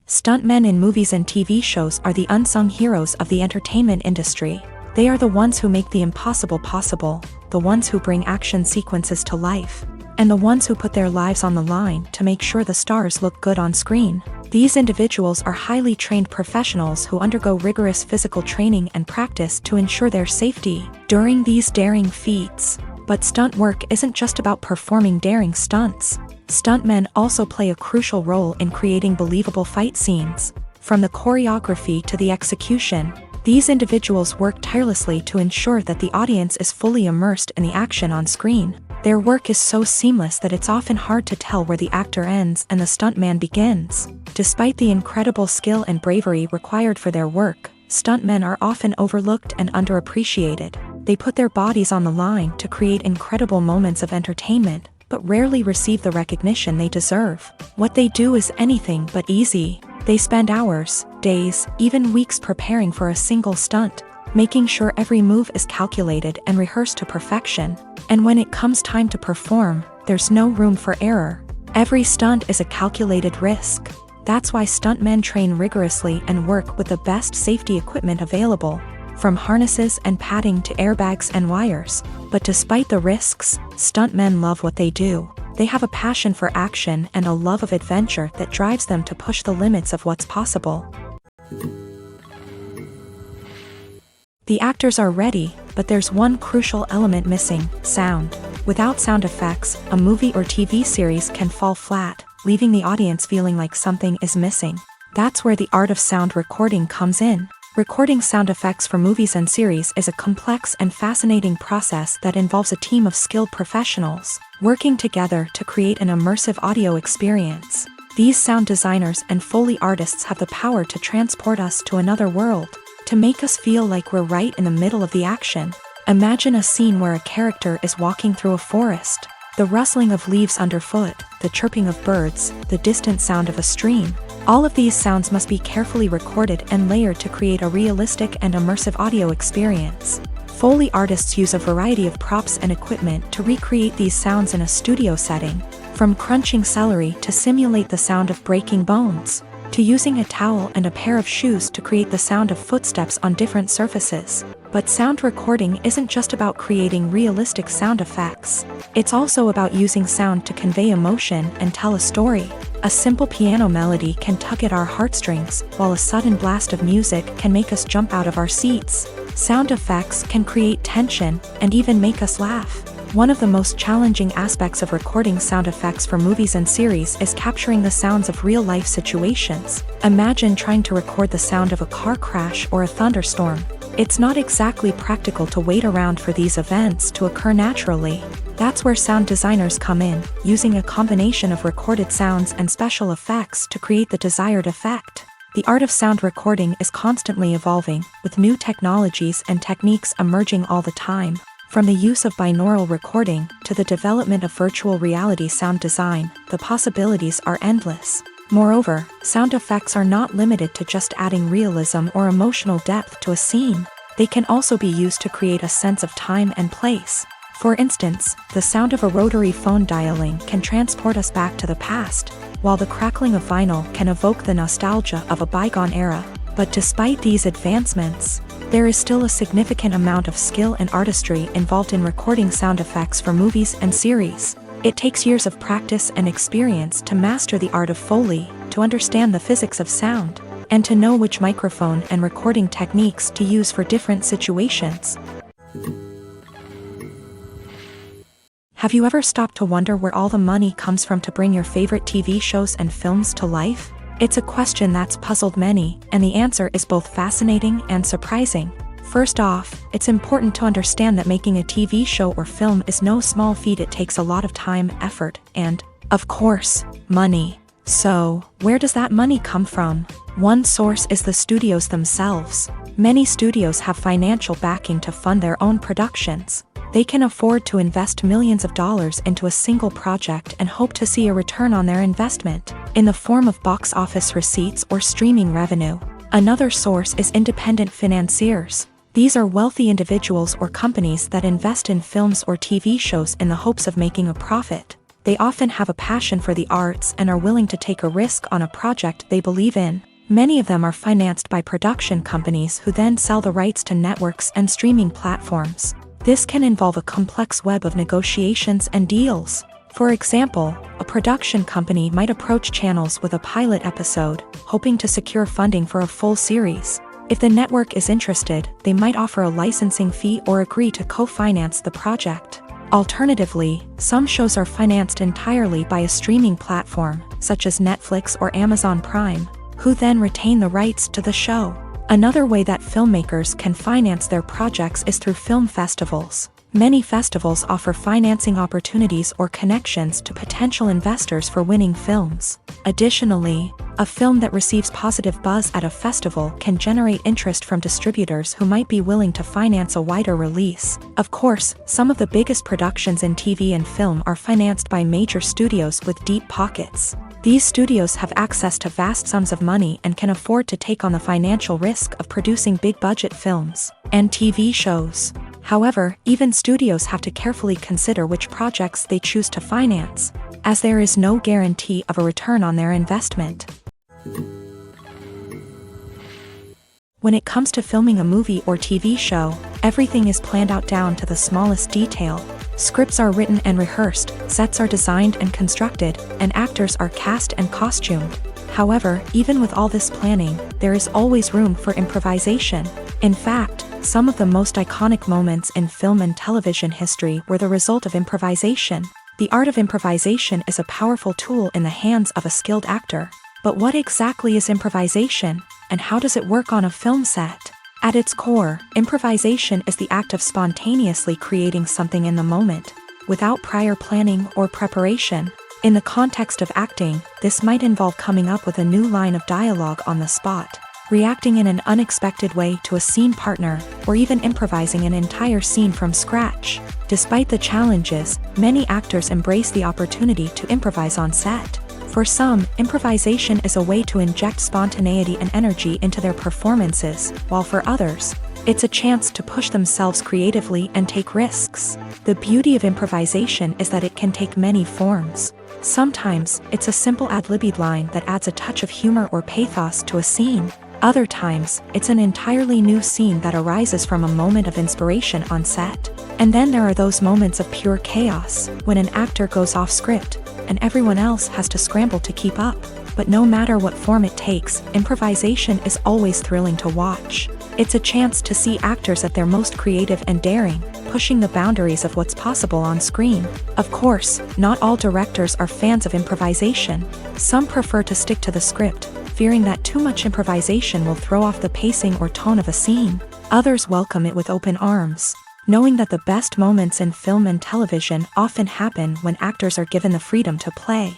Stuntmen in movies and TV shows are the unsung heroes of the entertainment industry. They are the ones who make the impossible possible, the ones who bring action sequences to life, and the ones who put their lives on the line to make sure the stars look good on screen. These individuals are highly trained professionals who undergo rigorous physical training and practice to ensure their safety during these daring feats. But stunt work isn't just about performing daring stunts. Stuntmen also play a crucial role in creating believable fight scenes. From the choreography to the execution, these individuals work tirelessly to ensure that the audience is fully immersed in the action on screen. Their work is so seamless that it's often hard to tell where the actor ends and the stuntman begins. Despite the incredible skill and bravery required for their work, stuntmen are often overlooked and underappreciated. They put their bodies on the line to create incredible moments of entertainment, but rarely receive the recognition they deserve. What they do is anything but easy. They spend hours, days, even weeks preparing for a single stunt, making sure every move is calculated and rehearsed to perfection. And when it comes time to perform, there's no room for error. Every stunt is a calculated risk. That's why stuntmen train rigorously and work with the best safety equipment available, from harnesses and padding to airbags and wires. But despite the risks, stuntmen love what they do. They have a passion for action and a love of adventure that drives them to push the limits of what's possible. The actors are ready, but there's one crucial element missing: sound. Without sound effects, a movie or TV series can fall flat, leaving the audience feeling like something is missing. That's where the art of sound recording comes in. Recording sound effects for movies and series is a complex and fascinating process that involves a team of skilled professionals working together to create an immersive audio experience. These sound designers and Foley artists have the power to transport us to another world, to make us feel like we're right in the middle of the action. Imagine a scene where a character is walking through a forest. The rustling of leaves underfoot, the chirping of birds, the distant sound of a stream. All of these sounds must be carefully recorded and layered to create a realistic and immersive audio experience. Foley artists use a variety of props and equipment to recreate these sounds in a studio setting, from crunching celery to simulate the sound of breaking bones, to using a towel and a pair of shoes to create the sound of footsteps on different surfaces. But sound recording isn't just about creating realistic sound effects. It's also about using sound to convey emotion and tell a story. A simple piano melody can tug at our heartstrings, while a sudden blast of music can make us jump out of our seats. Sound effects can create tension and even make us laugh. One of the most challenging aspects of recording sound effects for movies and series is capturing the sounds of real-life situations. Imagine trying to record the sound of a car crash or a thunderstorm. It's not exactly practical to wait around for these events to occur naturally. That's where sound designers come in, using a combination of recorded sounds and special effects to create the desired effect. The art of sound recording is constantly evolving, with new technologies and techniques emerging all the time. From the use of binaural recording to the development of virtual reality sound design, the possibilities are endless. Moreover, sound effects are not limited to just adding realism or emotional depth to a scene. They can also be used to create a sense of time and place. For instance, the sound of a rotary phone dialing can transport us back to the past, while the crackling of vinyl can evoke the nostalgia of a bygone era. But despite these advancements, there is still a significant amount of skill and artistry involved in recording sound effects for movies and series. It takes years of practice and experience to master the art of Foley, to understand the physics of sound, and to know which microphone and recording techniques to use for different situations. Have you ever stopped to wonder where all the money comes from to bring your favorite TV shows and films to life? It's a question that's puzzled many, and the answer is both fascinating and surprising. First off, it's important to understand that making a TV show or film is no small feat. It takes a lot of time, effort, and, of course, money. So, where does that money come from? One source is the studios themselves. Many studios have financial backing to fund their own productions. They can afford to invest millions of dollars into a single project and hope to see a return on their investment, in the form of box office receipts or streaming revenue. Another source is independent financiers. These are wealthy individuals or companies that invest in films or TV shows in the hopes of making a profit. They often have a passion for the arts and are willing to take a risk on a project they believe in. Many of them are financed by production companies who then sell the rights to networks and streaming platforms. This can involve a complex web of negotiations and deals. For example, a production company might approach channels with a pilot episode, hoping to secure funding for a full series. If the network is interested, they might offer a licensing fee or agree to co-finance the project. Alternatively, some shows are financed entirely by a streaming platform, such as Netflix or Amazon Prime, who then retain the rights to the show. Another way that filmmakers can finance their projects is through film festivals. Many festivals offer financing opportunities or connections to potential investors for winning films. Additionally, a film that receives positive buzz at a festival can generate interest from distributors who might be willing to finance a wider release. Of course, some of the biggest productions in TV and film are financed by major studios with deep pockets. These studios have access to vast sums of money and can afford to take on the financial risk of producing big-budget films and TV shows. However, even studios have to carefully consider which projects they choose to finance, as there is no guarantee of a return on their investment. When it comes to filming a movie or TV show, everything is planned out down to the smallest detail. Scripts are written and rehearsed, sets are designed and constructed, and actors are cast and costumed. However, even with all this planning, there is always room for improvisation. In fact, some of the most iconic moments in film and television history were the result of improvisation. The art of improvisation is a powerful tool in the hands of a skilled actor. But what exactly is improvisation, and how does it work on a film set? At its core, improvisation is the act of spontaneously creating something in the moment, without prior planning or preparation. In the context of acting, this might involve coming up with a new line of dialogue on the spot, reacting in an unexpected way to a scene partner, or even improvising an entire scene from scratch. Despite the challenges, many actors embrace the opportunity to improvise on set. For some, improvisation is a way to inject spontaneity and energy into their performances, while for others, it's a chance to push themselves creatively and take risks. The beauty of improvisation is that it can take many forms. Sometimes, it's a simple ad-libbed line that adds a touch of humor or pathos to a scene. Other times, it's an entirely new scene that arises from a moment of inspiration on set. And then there are those moments of pure chaos, when an actor goes off script, and everyone else has to scramble to keep up. But no matter what form it takes, improvisation is always thrilling to watch. It's a chance to see actors at their most creative and daring, pushing the boundaries of what's possible on screen. Of course, not all directors are fans of improvisation. Some prefer to stick to the script, fearing that too much improvisation will throw off the pacing or tone of a scene. Others welcome it with open arms, knowing that the best moments in film and television often happen when actors are given the freedom to play.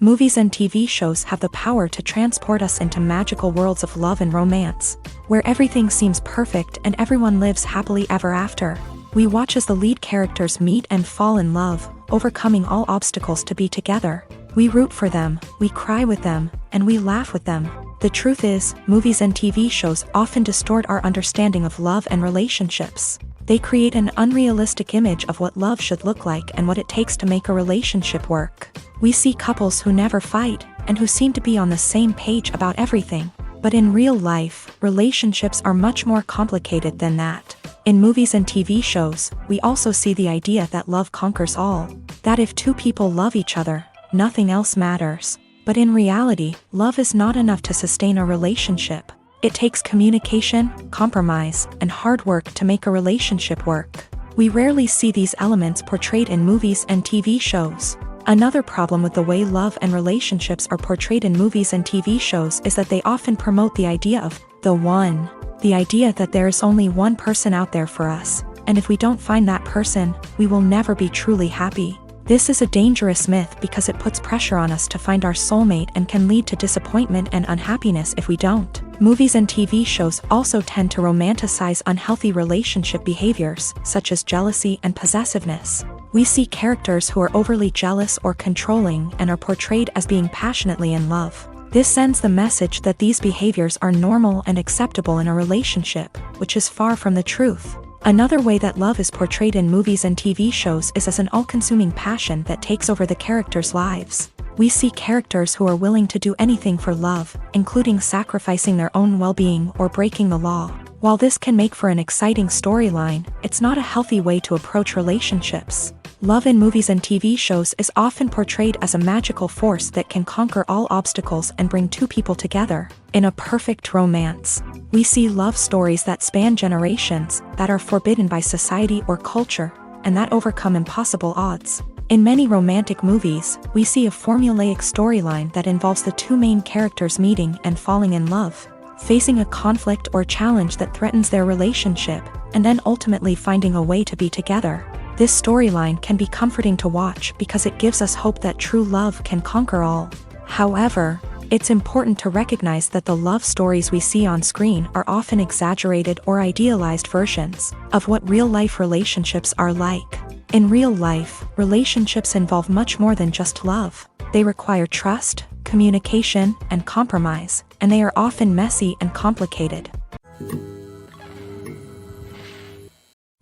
Movies and TV shows have the power to transport us into magical worlds of love and romance, where everything seems perfect and everyone lives happily ever after. We watch as the lead characters meet and fall in love, overcoming all obstacles to be together. We root for them, we cry with them, and we laugh with them. The truth is, movies and TV shows often distort our understanding of love and relationships. They create an unrealistic image of what love should look like and what it takes to make a relationship work. We see couples who never fight, and who seem to be on the same page about everything. But in real life, relationships are much more complicated than that. In movies and TV shows, we also see the idea that love conquers all. That if two people love each other, nothing else matters. But in reality, love is not enough to sustain a relationship. It takes communication, compromise, and hard work to make a relationship work. We rarely see these elements portrayed in movies and TV shows. Another problem with the way love and relationships are portrayed in movies and TV shows is that they often promote the idea of the one. The idea that there is only one person out there for us, and if we don't find that person, we will never be truly happy. This is a dangerous myth because it puts pressure on us to find our soulmate and can lead to disappointment and unhappiness if we don't. Movies and TV shows also tend to romanticize unhealthy relationship behaviors, such as jealousy and possessiveness. We see characters who are overly jealous or controlling and are portrayed as being passionately in love. This sends the message that these behaviors are normal and acceptable in a relationship, which is far from the truth. Another way that love is portrayed in movies and TV shows is as an all-consuming passion that takes over the characters' lives. We see characters who are willing to do anything for love, including sacrificing their own well-being or breaking the law. While this can make for an exciting storyline, it's not a healthy way to approach relationships. Love in movies and TV shows is often portrayed as a magical force that can conquer all obstacles and bring two people together. In a perfect romance, we see love stories that span generations, that are forbidden by society or culture, and that overcome impossible odds. In many romantic movies, we see a formulaic storyline that involves the two main characters meeting and falling in love, facing a conflict or challenge that threatens their relationship, and then ultimately finding a way to be together. This storyline can be comforting to watch because it gives us hope that true love can conquer all. However, it's important to recognize that the love stories we see on screen are often exaggerated or idealized versions of what real-life relationships are like. In real life, relationships involve much more than just love. They require trust, communication, and compromise, and they are often messy and complicated.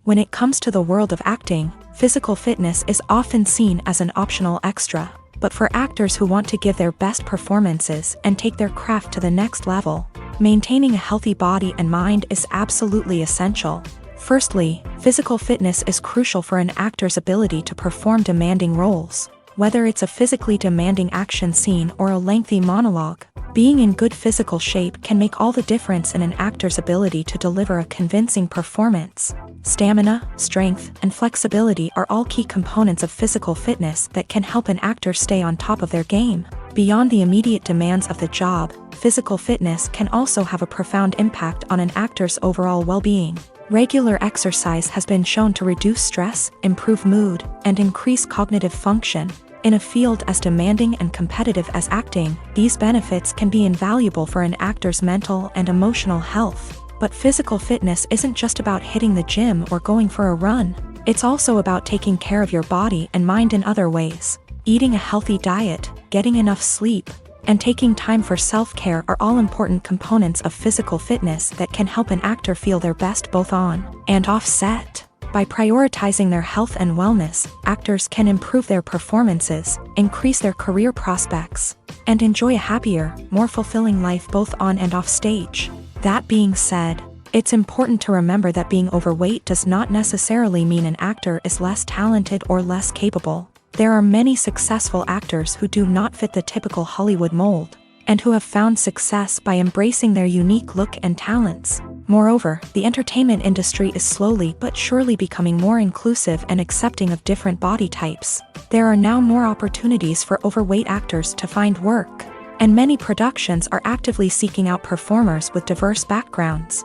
When it comes to the world of acting, physical fitness is often seen as an optional extra. But for actors who want to give their best performances and take their craft to the next level, maintaining a healthy body and mind is absolutely essential. Firstly, physical fitness is crucial for an actor's ability to perform demanding roles. Whether it's a physically demanding action scene or a lengthy monologue, being in good physical shape can make all the difference in an actor's ability to deliver a convincing performance. Stamina, strength, and flexibility are all key components of physical fitness that can help an actor stay on top of their game. Beyond the immediate demands of the job, physical fitness can also have a profound impact on an actor's overall well-being. Regular exercise has been shown to reduce stress, improve mood, and increase cognitive function. In a field as demanding and competitive as acting, these benefits can be invaluable for an actor's mental and emotional health. But physical fitness isn't just about hitting the gym or going for a run. It's also about taking care of your body and mind in other ways. Eating a healthy diet, getting enough sleep, and taking time for self-care are all important components of physical fitness that can help an actor feel their best both on and off set. By prioritizing their health and wellness, actors can improve their performances, increase their career prospects, and enjoy a happier, more fulfilling life both on and off stage. That being said, it's important to remember that being overweight does not necessarily mean an actor is less talented or less capable. There are many successful actors who do not fit the typical Hollywood mold, and who have found success by embracing their unique look and talents. Moreover, the entertainment industry is slowly but surely becoming more inclusive and accepting of different body types. There are now more opportunities for overweight actors to find work, and many productions are actively seeking out performers with diverse backgrounds.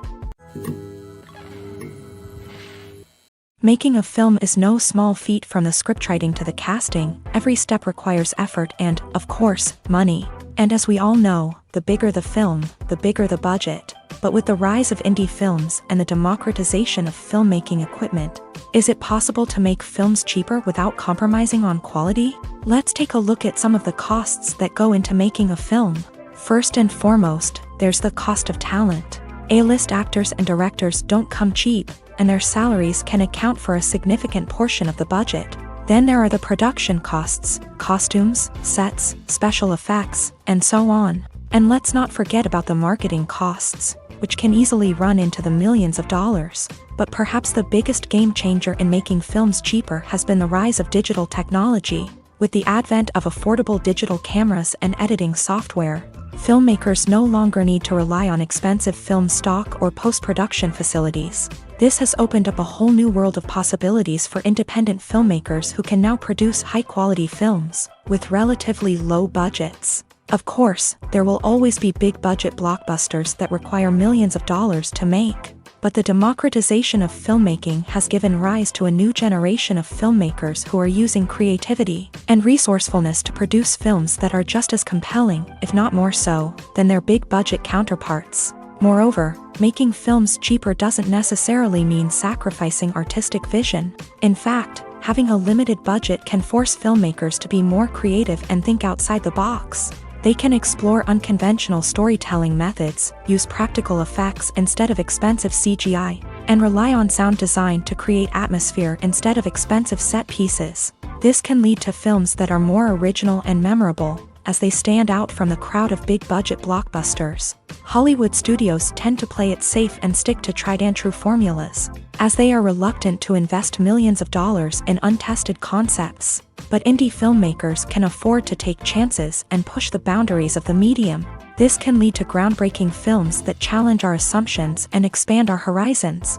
Making a film is no small feat. From the scriptwriting to the casting, every step requires effort and, of course, money. And as we all know, the bigger the film, the bigger the budget. But with the rise of indie films and the democratization of filmmaking equipment, is it possible to make films cheaper without compromising on quality? Let's take a look at some of the costs that go into making a film. First and foremost, there's the cost of talent. A-list actors and directors don't come cheap, and their salaries can account for a significant portion of the budget. Then there are the production costs, costumes, sets, special effects, and so on. And let's not forget about the marketing costs, which can easily run into the millions of dollars. But perhaps the biggest game changer in making films cheaper has been the rise of digital technology. With the advent of affordable digital cameras and editing software, filmmakers no longer need to rely on expensive film stock or post-production facilities. This has opened up a whole new world of possibilities for independent filmmakers who can now produce high-quality films with relatively low budgets. Of course, there will always be big-budget blockbusters that require millions of dollars to make. But the democratization of filmmaking has given rise to a new generation of filmmakers who are using creativity and resourcefulness to produce films that are just as compelling, if not more so, than their big-budget counterparts. Moreover, making films cheaper doesn't necessarily mean sacrificing artistic vision. In fact, having a limited budget can force filmmakers to be more creative and think outside the box. They can explore unconventional storytelling methods, use practical effects instead of expensive CGI, and rely on sound design to create atmosphere instead of expensive set pieces. This can lead to films that are more original and memorable, as they stand out from the crowd of big-budget blockbusters. Hollywood studios tend to play it safe and stick to tried-and-true formulas, as they are reluctant to invest millions of dollars in untested concepts. But indie filmmakers can afford to take chances and push the boundaries of the medium. This can lead to groundbreaking films that challenge our assumptions and expand our horizons.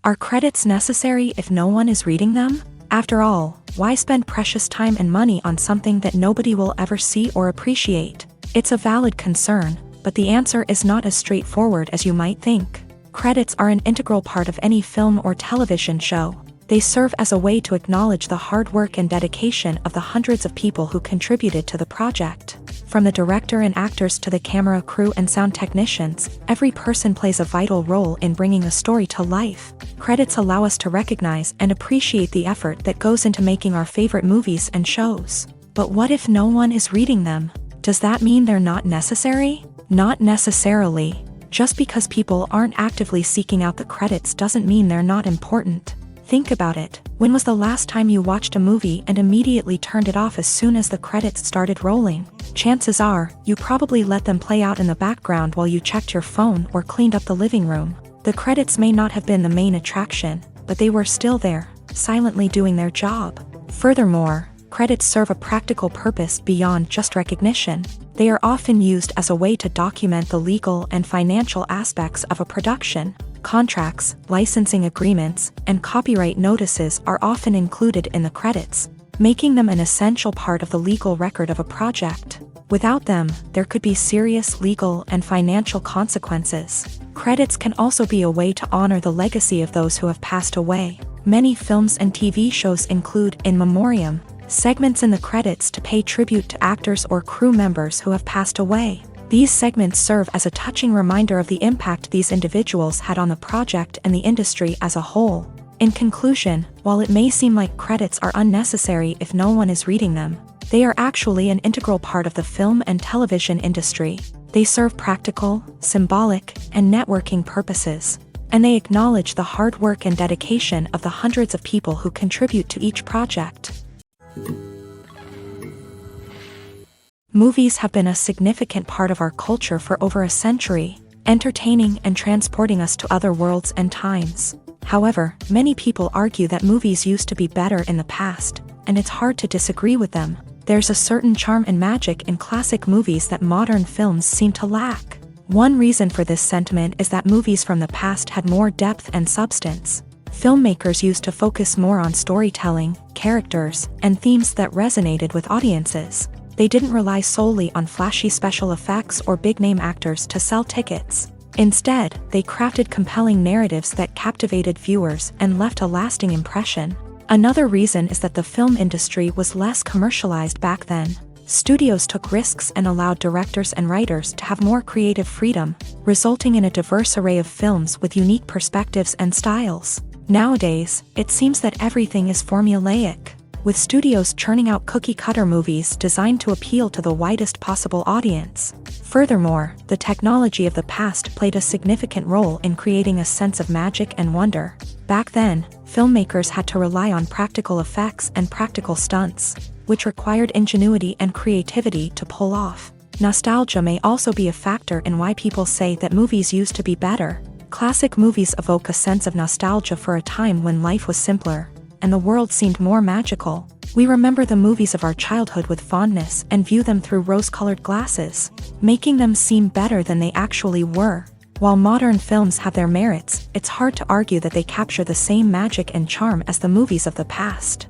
Are credits necessary if no one is reading them? After all, why spend precious time and money on something that nobody will ever see or appreciate? It's a valid concern, but the answer is not as straightforward as you might think. Credits are an integral part of any film or television show. They serve as a way to acknowledge the hard work and dedication of the hundreds of people who contributed to the project. From the director and actors to the camera crew and sound technicians, every person plays a vital role in bringing a story to life. Credits allow us to recognize and appreciate the effort that goes into making our favorite movies and shows. But what if no one is reading them? Does that mean they're not necessary? Not necessarily. Just because people aren't actively seeking out the credits doesn't mean they're not important. Think about it. When was the last time you watched a movie and immediately turned it off as soon as the credits started rolling? Chances are, you probably let them play out in the background while you checked your phone or cleaned up the living room. The credits may not have been the main attraction, but they were still there, silently doing their job. Furthermore, credits serve a practical purpose beyond just recognition. They are often used as a way to document the legal and financial aspects of a production. Contracts, licensing agreements, and copyright notices are often included in the credits, making them an essential part of the legal record of a project. Without them, there could be serious legal and financial consequences. Credits can also be a way to honor the legacy of those who have passed away. Many films and TV shows include in memoriam segments in the credits to pay tribute to actors or crew members who have passed away. These segments serve as a touching reminder of the impact these individuals had on the project and the industry as a whole. In conclusion, while it may seem like credits are unnecessary if no one is reading them, they are actually an integral part of the film and television industry. They serve practical, symbolic, and networking purposes, and they acknowledge the hard work and dedication of the hundreds of people who contribute to each project. Movies have been a significant part of our culture for over a century, entertaining and transporting us to other worlds and times. However, many people argue that movies used to be better in the past, and it's hard to disagree with them. There's a certain charm and magic in classic movies that modern films seem to lack. One reason for this sentiment is that movies from the past had more depth and substance. Filmmakers used to focus more on storytelling, characters, and themes that resonated with audiences. They didn't rely solely on flashy special effects or big-name actors to sell tickets. Instead, they crafted compelling narratives that captivated viewers and left a lasting impression. Another reason is that the film industry was less commercialized back then. Studios took risks and allowed directors and writers to have more creative freedom, resulting in a diverse array of films with unique perspectives and styles. Nowadays, it seems that everything is formulaic, with studios churning out cookie-cutter movies designed to appeal to the widest possible audience. Furthermore, the technology of the past played a significant role in creating a sense of magic and wonder. Back then, filmmakers had to rely on practical effects and practical stunts, which required ingenuity and creativity to pull off. Nostalgia may also be a factor in why people say that movies used to be better. Classic movies evoke a sense of nostalgia for a time when life was simpler, and the world seemed more magical. We remember the movies of our childhood with fondness and view them through rose-colored glasses, making them seem better than they actually were. While modern films have their merits, it's hard to argue that they capture the same magic and charm as the movies of the past.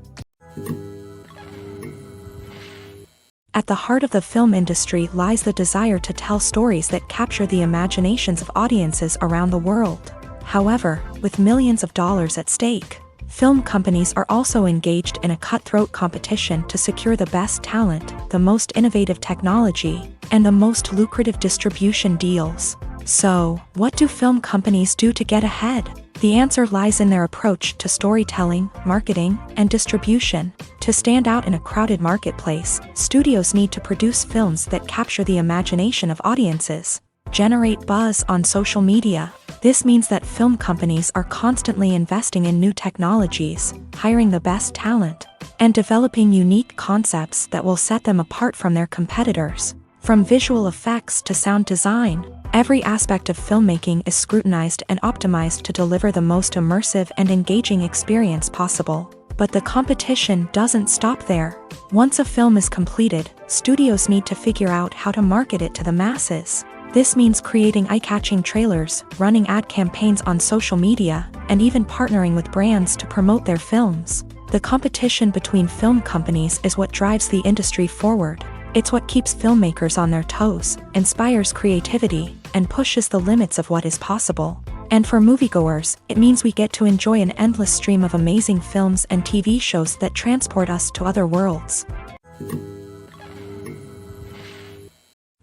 At the heart of the film industry lies the desire to tell stories that capture the imaginations of audiences around the world. However, with millions of dollars at stake, film companies are also engaged in a cutthroat competition to secure the best talent, the most innovative technology, and the most lucrative distribution deals. So, what do film companies do to get ahead? The answer lies in their approach to storytelling, marketing, and distribution. To stand out in a crowded marketplace, studios need to produce films that capture the imagination of audiences, generate buzz on social media. This means that film companies are constantly investing in new technologies, hiring the best talent, and developing unique concepts that will set them apart from their competitors. From visual effects to sound design, every aspect of filmmaking is scrutinized and optimized to deliver the most immersive and engaging experience possible. But the competition doesn't stop there. Once a film is completed, studios need to figure out how to market it to the masses. This means creating eye-catching trailers, running ad campaigns on social media, and even partnering with brands to promote their films. The competition between film companies is what drives the industry forward. It's what keeps filmmakers on their toes, inspires creativity, and pushes the limits of what is possible. And for moviegoers, it means we get to enjoy an endless stream of amazing films and TV shows that transport us to other worlds.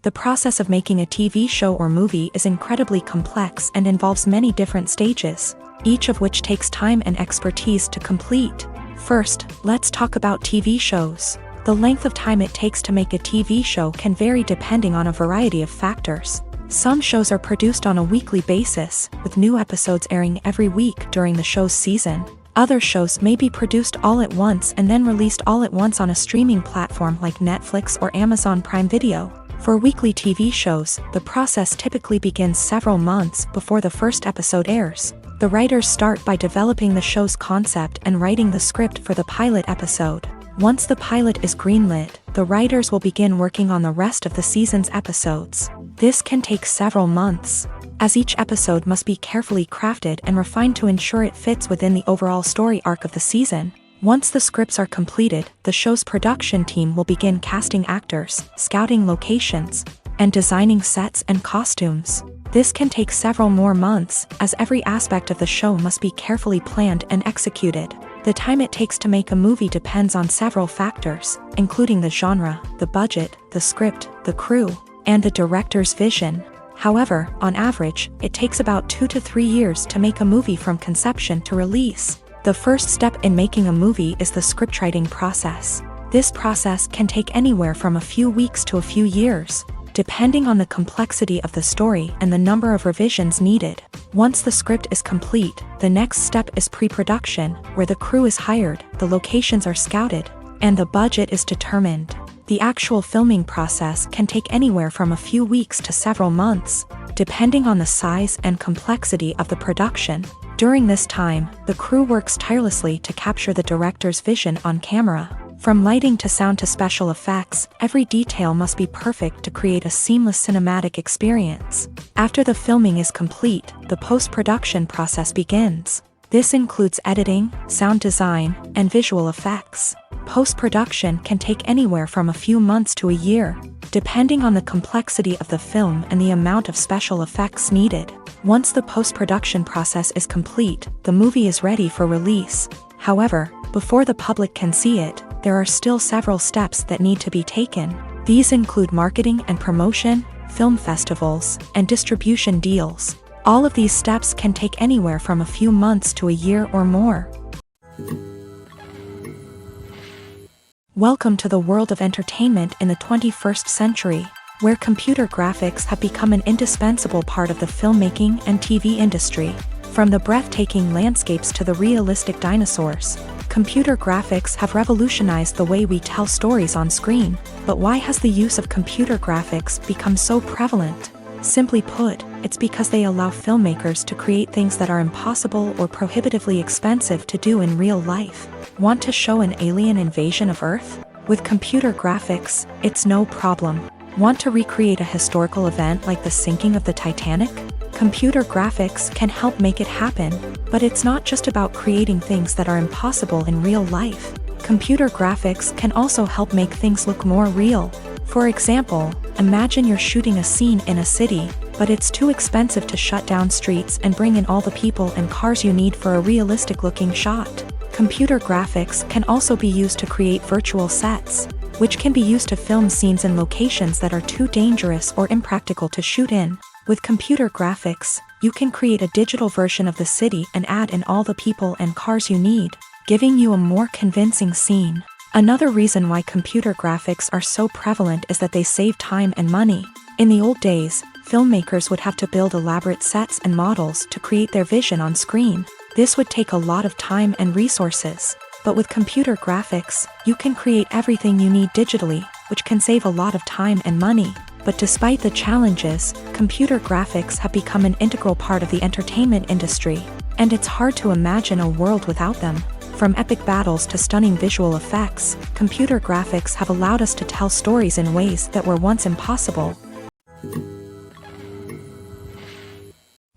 The process of making a TV show or movie is incredibly complex and involves many different stages, each of which takes time and expertise to complete. First, let's talk about TV shows. The length of time it takes to make a TV show can vary depending on a variety of factors. Some shows are produced on a weekly basis, with new episodes airing every week during the show's season. Other shows may be produced all at once and then released all at once on a streaming platform like Netflix or Amazon Prime Video. For weekly TV shows, the process typically begins several months before the first episode airs. The writers start by developing the show's concept and writing the script for the pilot episode. Once the pilot is greenlit, the writers will begin working on the rest of the season's episodes. This can take several months, as each episode must be carefully crafted and refined to ensure it fits within the overall story arc of the season. Once the scripts are completed, the show's production team will begin casting actors, scouting locations, and designing sets and costumes. This can take several more months, as every aspect of the show must be carefully planned and executed. The time it takes to make a movie depends on several factors, including the genre, the budget, the script, the crew, and the director's vision. However, on average, it takes about 2 to 3 years to make a movie from conception to release. The first step in making a movie is the scriptwriting process. This process can take anywhere from a few weeks to a few years, depending on the complexity of the story and the number of revisions needed. Once the script is complete, the next step is pre-production, where the crew is hired, the locations are scouted, and the budget is determined. The actual filming process can take anywhere from a few weeks to several months, depending on the size and complexity of the production. During this time, the crew works tirelessly to capture the director's vision on camera. From lighting to sound to special effects, every detail must be perfect to create a seamless cinematic experience. After the filming is complete, the post-production process begins. This includes editing, sound design, and visual effects. Post-production can take anywhere from a few months to a year, depending on the complexity of the film and the amount of special effects needed. Once the post-production process is complete, the movie is ready for release. However, before the public can see it, there are still several steps that need to be taken. These include marketing and promotion, film festivals, and distribution deals. All of these steps can take anywhere from a few months to a year or more. Welcome to the world of entertainment in the 21st century, where computer graphics have become an indispensable part of the filmmaking and TV industry. From the breathtaking landscapes to the realistic dinosaurs, computer graphics have revolutionized the way we tell stories on screen. But why has the use of computer graphics become so prevalent? Simply put, it's because they allow filmmakers to create things that are impossible or prohibitively expensive to do in real life. Want to show an alien invasion of Earth? With computer graphics, it's no problem. Want to recreate a historical event like the sinking of the Titanic? Computer graphics can help make it happen, but it's not just about creating things that are impossible in real life. Computer graphics can also help make things look more real. For example, imagine you're shooting a scene in a city, but it's too expensive to shut down streets and bring in all the people and cars you need for a realistic-looking shot. Computer graphics can also be used to create virtual sets, which can be used to film scenes in locations that are too dangerous or impractical to shoot in. With computer graphics, you can create a digital version of the city and add in all the people and cars you need, giving you a more convincing scene. Another reason why computer graphics are so prevalent is that they save time and money. In the old days, filmmakers would have to build elaborate sets and models to create their vision on screen. This would take a lot of time and resources. But with computer graphics, you can create everything you need digitally, which can save a lot of time and money. But despite the challenges, computer graphics have become an integral part of the entertainment industry, and it's hard to imagine a world without them. From epic battles to stunning visual effects, computer graphics have allowed us to tell stories in ways that were once impossible.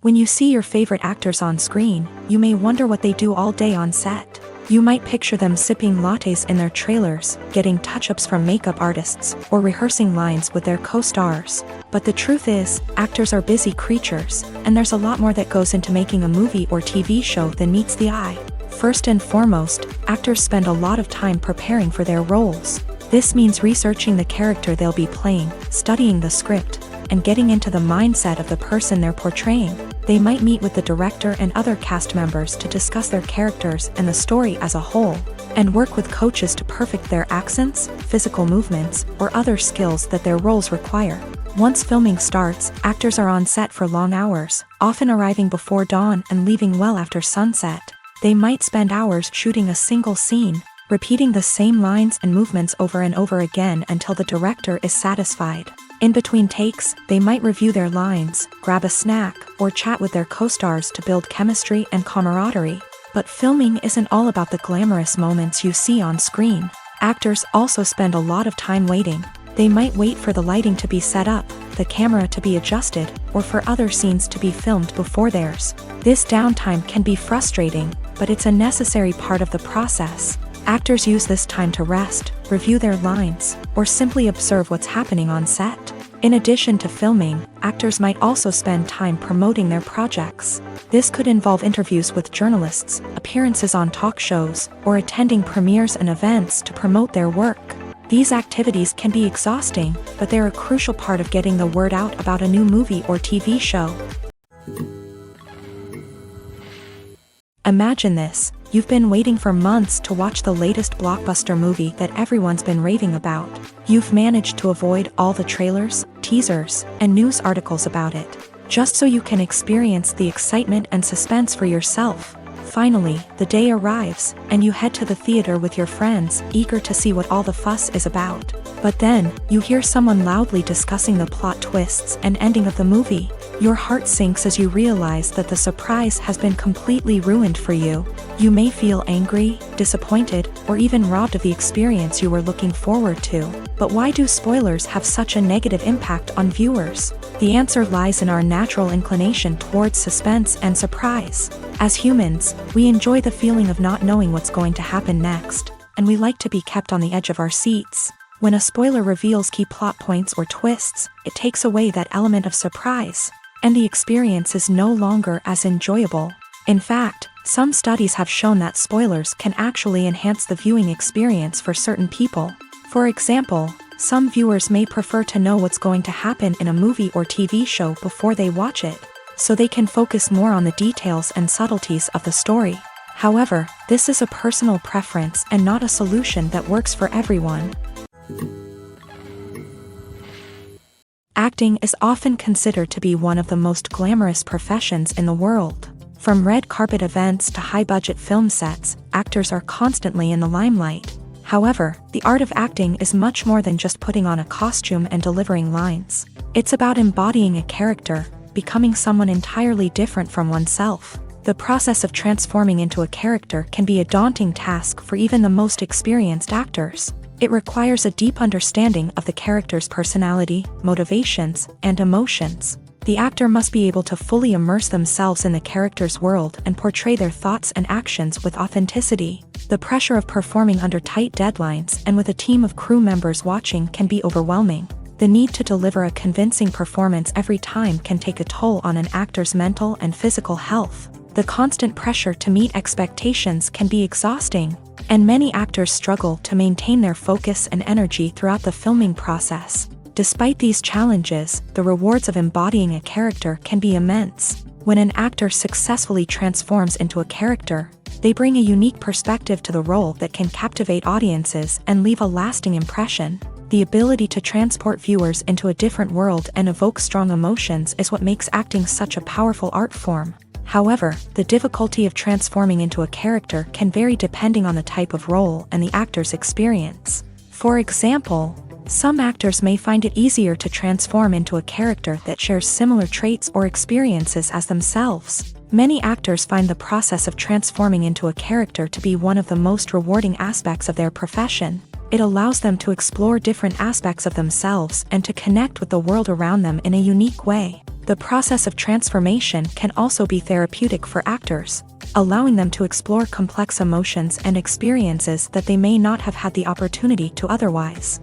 When you see your favorite actors on screen, you may wonder what they do all day on set. You might picture them sipping lattes in their trailers, getting touch-ups from makeup artists, or rehearsing lines with their co-stars. But the truth is, actors are busy creatures, and there's a lot more that goes into making a movie or TV show than meets the eye. First and foremost, actors spend a lot of time preparing for their roles. This means researching the character they'll be playing, studying the script, and getting into the mindset of the person they're portraying. They might meet with the director and other cast members to discuss their characters and the story as a whole, and work with coaches to perfect their accents, physical movements, or other skills that their roles require. Once filming starts, actors are on set for long hours, often arriving before dawn and leaving well after sunset. They might spend hours shooting a single scene, repeating the same lines and movements over and over again until the director is satisfied. In between takes, they might review their lines, grab a snack, or chat with their co-stars to build chemistry and camaraderie. But filming isn't all about the glamorous moments you see on screen. Actors also spend a lot of time waiting. They might wait for the lighting to be set up, the camera to be adjusted, or for other scenes to be filmed before theirs. This downtime can be frustrating, but it's a necessary part of the process. Actors use this time to rest, review their lines, or simply observe what's happening on set. In addition to filming, actors might also spend time promoting their projects. This could involve interviews with journalists, appearances on talk shows, or attending premieres and events to promote their work. These activities can be exhausting, but they're a crucial part of getting the word out about a new movie or TV show. Imagine this. You've been waiting for months to watch the latest blockbuster movie that everyone's been raving about. You've managed to avoid all the trailers, teasers, and news articles about it, just so you can experience the excitement and suspense for yourself. Finally, the day arrives, and you head to the theater with your friends, eager to see what all the fuss is about. But then, you hear someone loudly discussing the plot twists and ending of the movie. Your heart sinks as you realize that the surprise has been completely ruined for you. You may feel angry, disappointed, or even robbed of the experience you were looking forward to. But why do spoilers have such a negative impact on viewers? The answer lies in our natural inclination towards suspense and surprise. As humans, we enjoy the feeling of not knowing what's going to happen next, and we like to be kept on the edge of our seats. When a spoiler reveals key plot points or twists, it takes away that element of surprise, and the experience is no longer as enjoyable. In fact, some studies have shown that spoilers can actually enhance the viewing experience for certain people. For example, some viewers may prefer to know what's going to happen in a movie or TV show before they watch it, so they can focus more on the details and subtleties of the story. However, this is a personal preference and not a solution that works for everyone. Acting is often considered to be one of the most glamorous professions in the world. From red carpet events to high-budget film sets, actors are constantly in the limelight. However, the art of acting is much more than just putting on a costume and delivering lines. It's about embodying a character, becoming someone entirely different from oneself. The process of transforming into a character can be a daunting task for even the most experienced actors. It requires a deep understanding of the character's personality, motivations, and emotions. The actor must be able to fully immerse themselves in the character's world and portray their thoughts and actions with authenticity. The pressure of performing under tight deadlines and with a team of crew members watching can be overwhelming. The need to deliver a convincing performance every time can take a toll on an actor's mental and physical health. The constant pressure to meet expectations can be exhausting, and many actors struggle to maintain their focus and energy throughout the filming process. Despite these challenges, the rewards of embodying a character can be immense. When an actor successfully transforms into a character, they bring a unique perspective to the role that can captivate audiences and leave a lasting impression. The ability to transport viewers into a different world and evoke strong emotions is what makes acting such a powerful art form. However, the difficulty of transforming into a character can vary depending on the type of role and the actor's experience. For example, some actors may find it easier to transform into a character that shares similar traits or experiences as themselves. Many actors find the process of transforming into a character to be one of the most rewarding aspects of their profession. It allows them to explore different aspects of themselves and to connect with the world around them in a unique way. The process of transformation can also be therapeutic for actors, allowing them to explore complex emotions and experiences that they may not have had the opportunity to otherwise.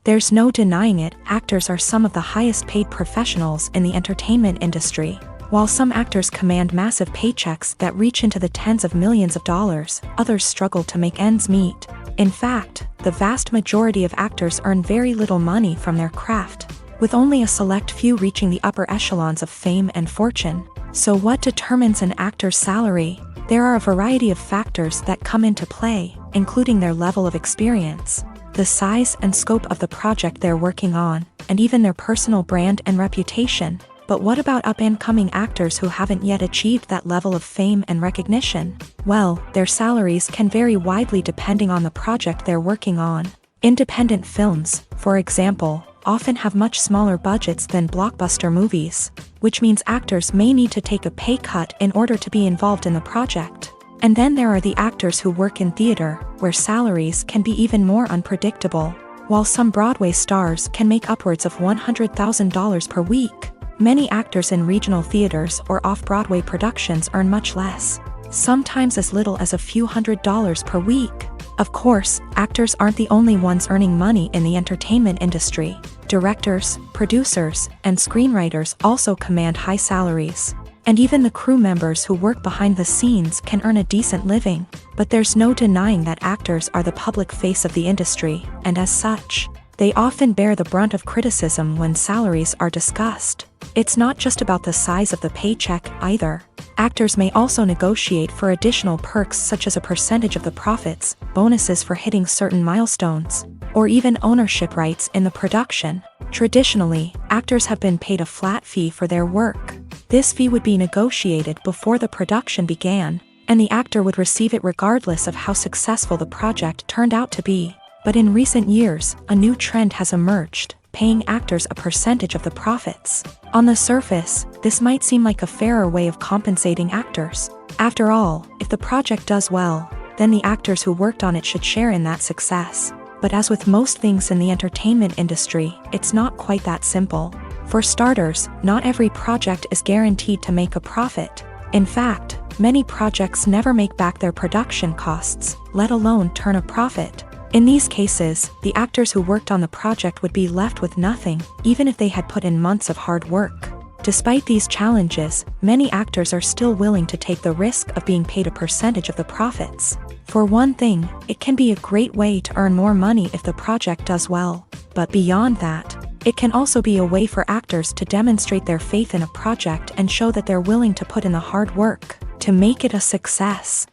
There's no denying it, actors are some of the highest paid professionals in the entertainment industry. While some actors command massive paychecks that reach into the tens of millions of dollars, others struggle to make ends meet. In fact, the vast majority of actors earn very little money from their craft, with only a select few reaching the upper echelons of fame and fortune. So what determines an actor's salary? There are a variety of factors that come into play, including their level of experience, the size and scope of the project they're working on, and even their personal brand and reputation. But what about up-and-coming actors who haven't yet achieved that level of fame and recognition? Well, their salaries can vary widely depending on the project they're working on. Independent films, for example, often have much smaller budgets than blockbuster movies, which means actors may need to take a pay cut in order to be involved in the project. And then there are the actors who work in theater, where salaries can be even more unpredictable. While some Broadway stars can make upwards of $100,000 per week, many actors in regional theaters or off-Broadway productions earn much less, sometimes as little as a few $100s per week. Of course, actors aren't the only ones earning money in the entertainment industry. Directors, producers, and screenwriters also command high salaries. And even the crew members who work behind the scenes can earn a decent living. But there's no denying that actors are the public face of the industry, and as such, they often bear the brunt of criticism when salaries are discussed. It's not just about the size of the paycheck either. Actors may also negotiate for additional perks such as a percentage of the profits, bonuses for hitting certain milestones, or even ownership rights in the production. Traditionally, actors have been paid a flat fee for their work. This fee would be negotiated before the production began, and the actor would receive it regardless of how successful the project turned out to be. But in recent years, a new trend has emerged, paying actors a percentage of the profits. On the surface, this might seem like a fairer way of compensating actors. After all, if the project does well, then the actors who worked on it should share in that success. But as with most things in the entertainment industry, it's not quite that simple. For starters, not every project is guaranteed to make a profit. In fact, many projects never make back their production costs, let alone turn a profit. In these cases, the actors who worked on the project would be left with nothing, even if they had put in months of hard work. Despite these challenges, many actors are still willing to take the risk of being paid a percentage of the profits. For one thing, it can be a great way to earn more money if the project does well. But beyond that, it can also be a way for actors to demonstrate their faith in a project and show that they're willing to put in the hard work to make it a success.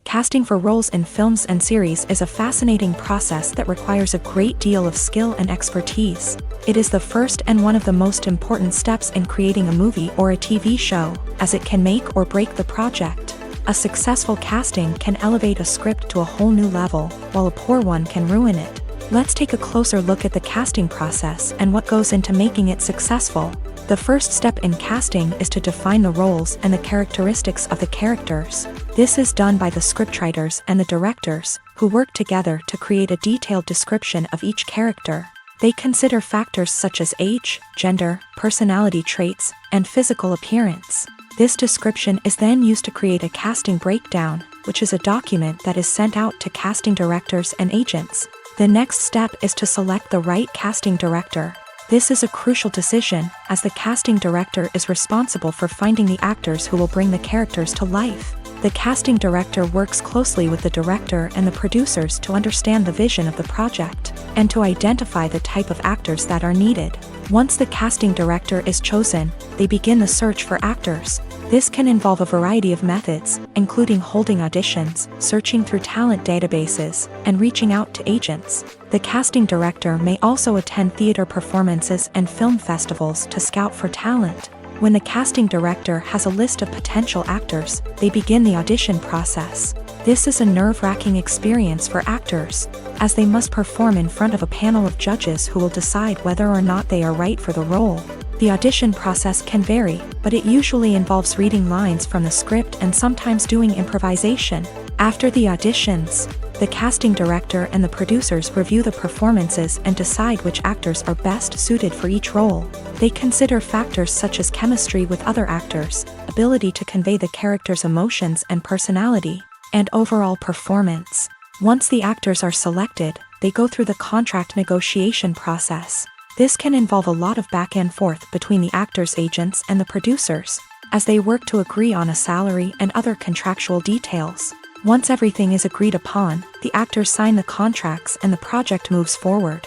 Casting for roles in films and series is a fascinating process that requires a great deal of skill and expertise. It is the first and one of the most important steps in creating a movie or a TV show, as it can make or break the project. A successful casting can elevate a script to a whole new level, while a poor one can ruin it. Let's take a closer look at the casting process and what goes into making it successful. The first step in casting is to define the roles and the characteristics of the characters. This is done by the scriptwriters and the directors, who work together to create a detailed description of each character. They consider factors such as age, gender, personality traits, and physical appearance. This description is then used to create a casting breakdown, which is a document that is sent out to casting directors and agents. The next step is to select the right casting director. This is a crucial decision, as the casting director is responsible for finding the actors who will bring the characters to life. The casting director works closely with the director and the producers to understand the vision of the project, and to identify the type of actors that are needed. Once the casting director is chosen, they begin the search for actors. This can involve a variety of methods, including holding auditions, searching through talent databases, and reaching out to agents. The casting director may also attend theater performances and film festivals to scout for talent. When the casting director has a list of potential actors, they begin the audition process. This is a nerve-wracking experience for actors, as they must perform in front of a panel of judges who will decide whether or not they are right for the role. The audition process can vary, but it usually involves reading lines from the script and sometimes doing improvisation. After the auditions, the casting director and the producers review the performances and decide which actors are best suited for each role. They consider factors such as chemistry with other actors, ability to convey the character's emotions and personality, and overall performance. Once the actors are selected, they go through the contract negotiation process. This can involve a lot of back and forth between the actors' agents and the producers, as they work to agree on a salary and other contractual details. Once everything is agreed upon, the actors sign the contracts and the project moves forward.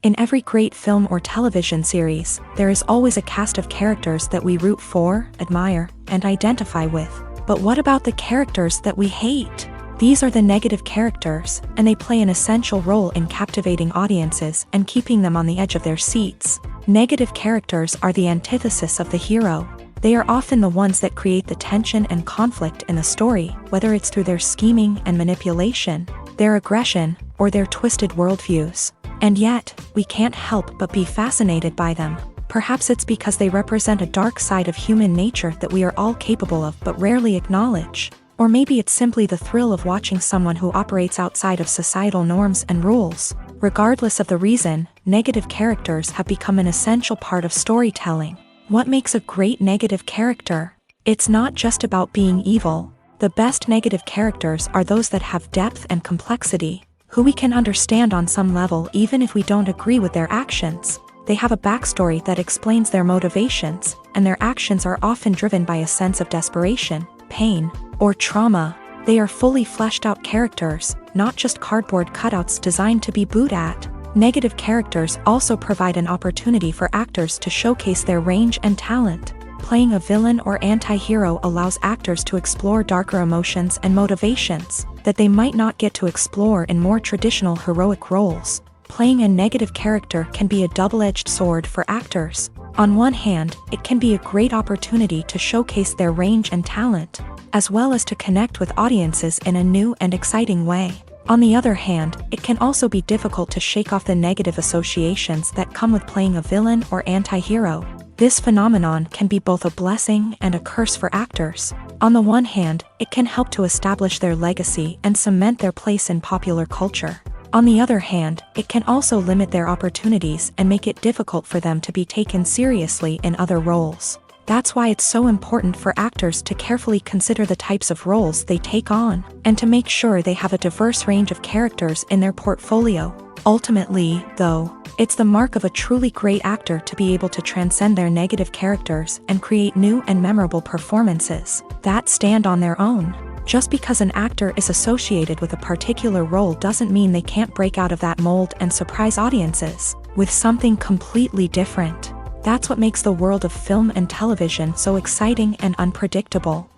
In every great film or television series, there is always a cast of characters that we root for, admire, and identify with. But what about the characters that we hate? These are the negative characters, and they play an essential role in captivating audiences and keeping them on the edge of their seats. Negative characters are the antithesis of the hero. They are often the ones that create the tension and conflict in the story, whether it's through their scheming and manipulation, their aggression, or their twisted worldviews. And yet, we can't help but be fascinated by them. Perhaps it's because they represent a dark side of human nature that we are all capable of but rarely acknowledge. Or maybe it's simply the thrill of watching someone who operates outside of societal norms and rules. Regardless of the reason, negative characters have become an essential part of storytelling. What makes a great negative character? It's not just about being evil. The best negative characters are those that have depth and complexity, who we can understand on some level even if we don't agree with their actions. They have a backstory that explains their motivations, and their actions are often driven by a sense of desperation, pain, or trauma. They are fully fleshed out characters, not just cardboard cutouts designed to be booed at. Negative characters also provide an opportunity for actors to showcase their range and talent. Playing a villain or anti-hero allows actors to explore darker emotions and motivations that they might not get to explore in more traditional heroic roles. Playing a negative character can be a double-edged sword for actors. On one hand, it can be a great opportunity to showcase their range and talent, as well as to connect with audiences in a new and exciting way. On the other hand, it can also be difficult to shake off the negative associations that come with playing a villain or anti-hero. This phenomenon can be both a blessing and a curse for actors. On the one hand, it can help to establish their legacy and cement their place in popular culture. On the other hand, it can also limit their opportunities and make it difficult for them to be taken seriously in other roles. That's why it's so important for actors to carefully consider the types of roles they take on, and to make sure they have a diverse range of characters in their portfolio. Ultimately, though, it's the mark of a truly great actor to be able to transcend their negative characters and create new and memorable performances that stand on their own. Just because an actor is associated with a particular role doesn't mean they can't break out of that mold and surprise audiences with something completely different. That's what makes the world of film and television so exciting and unpredictable.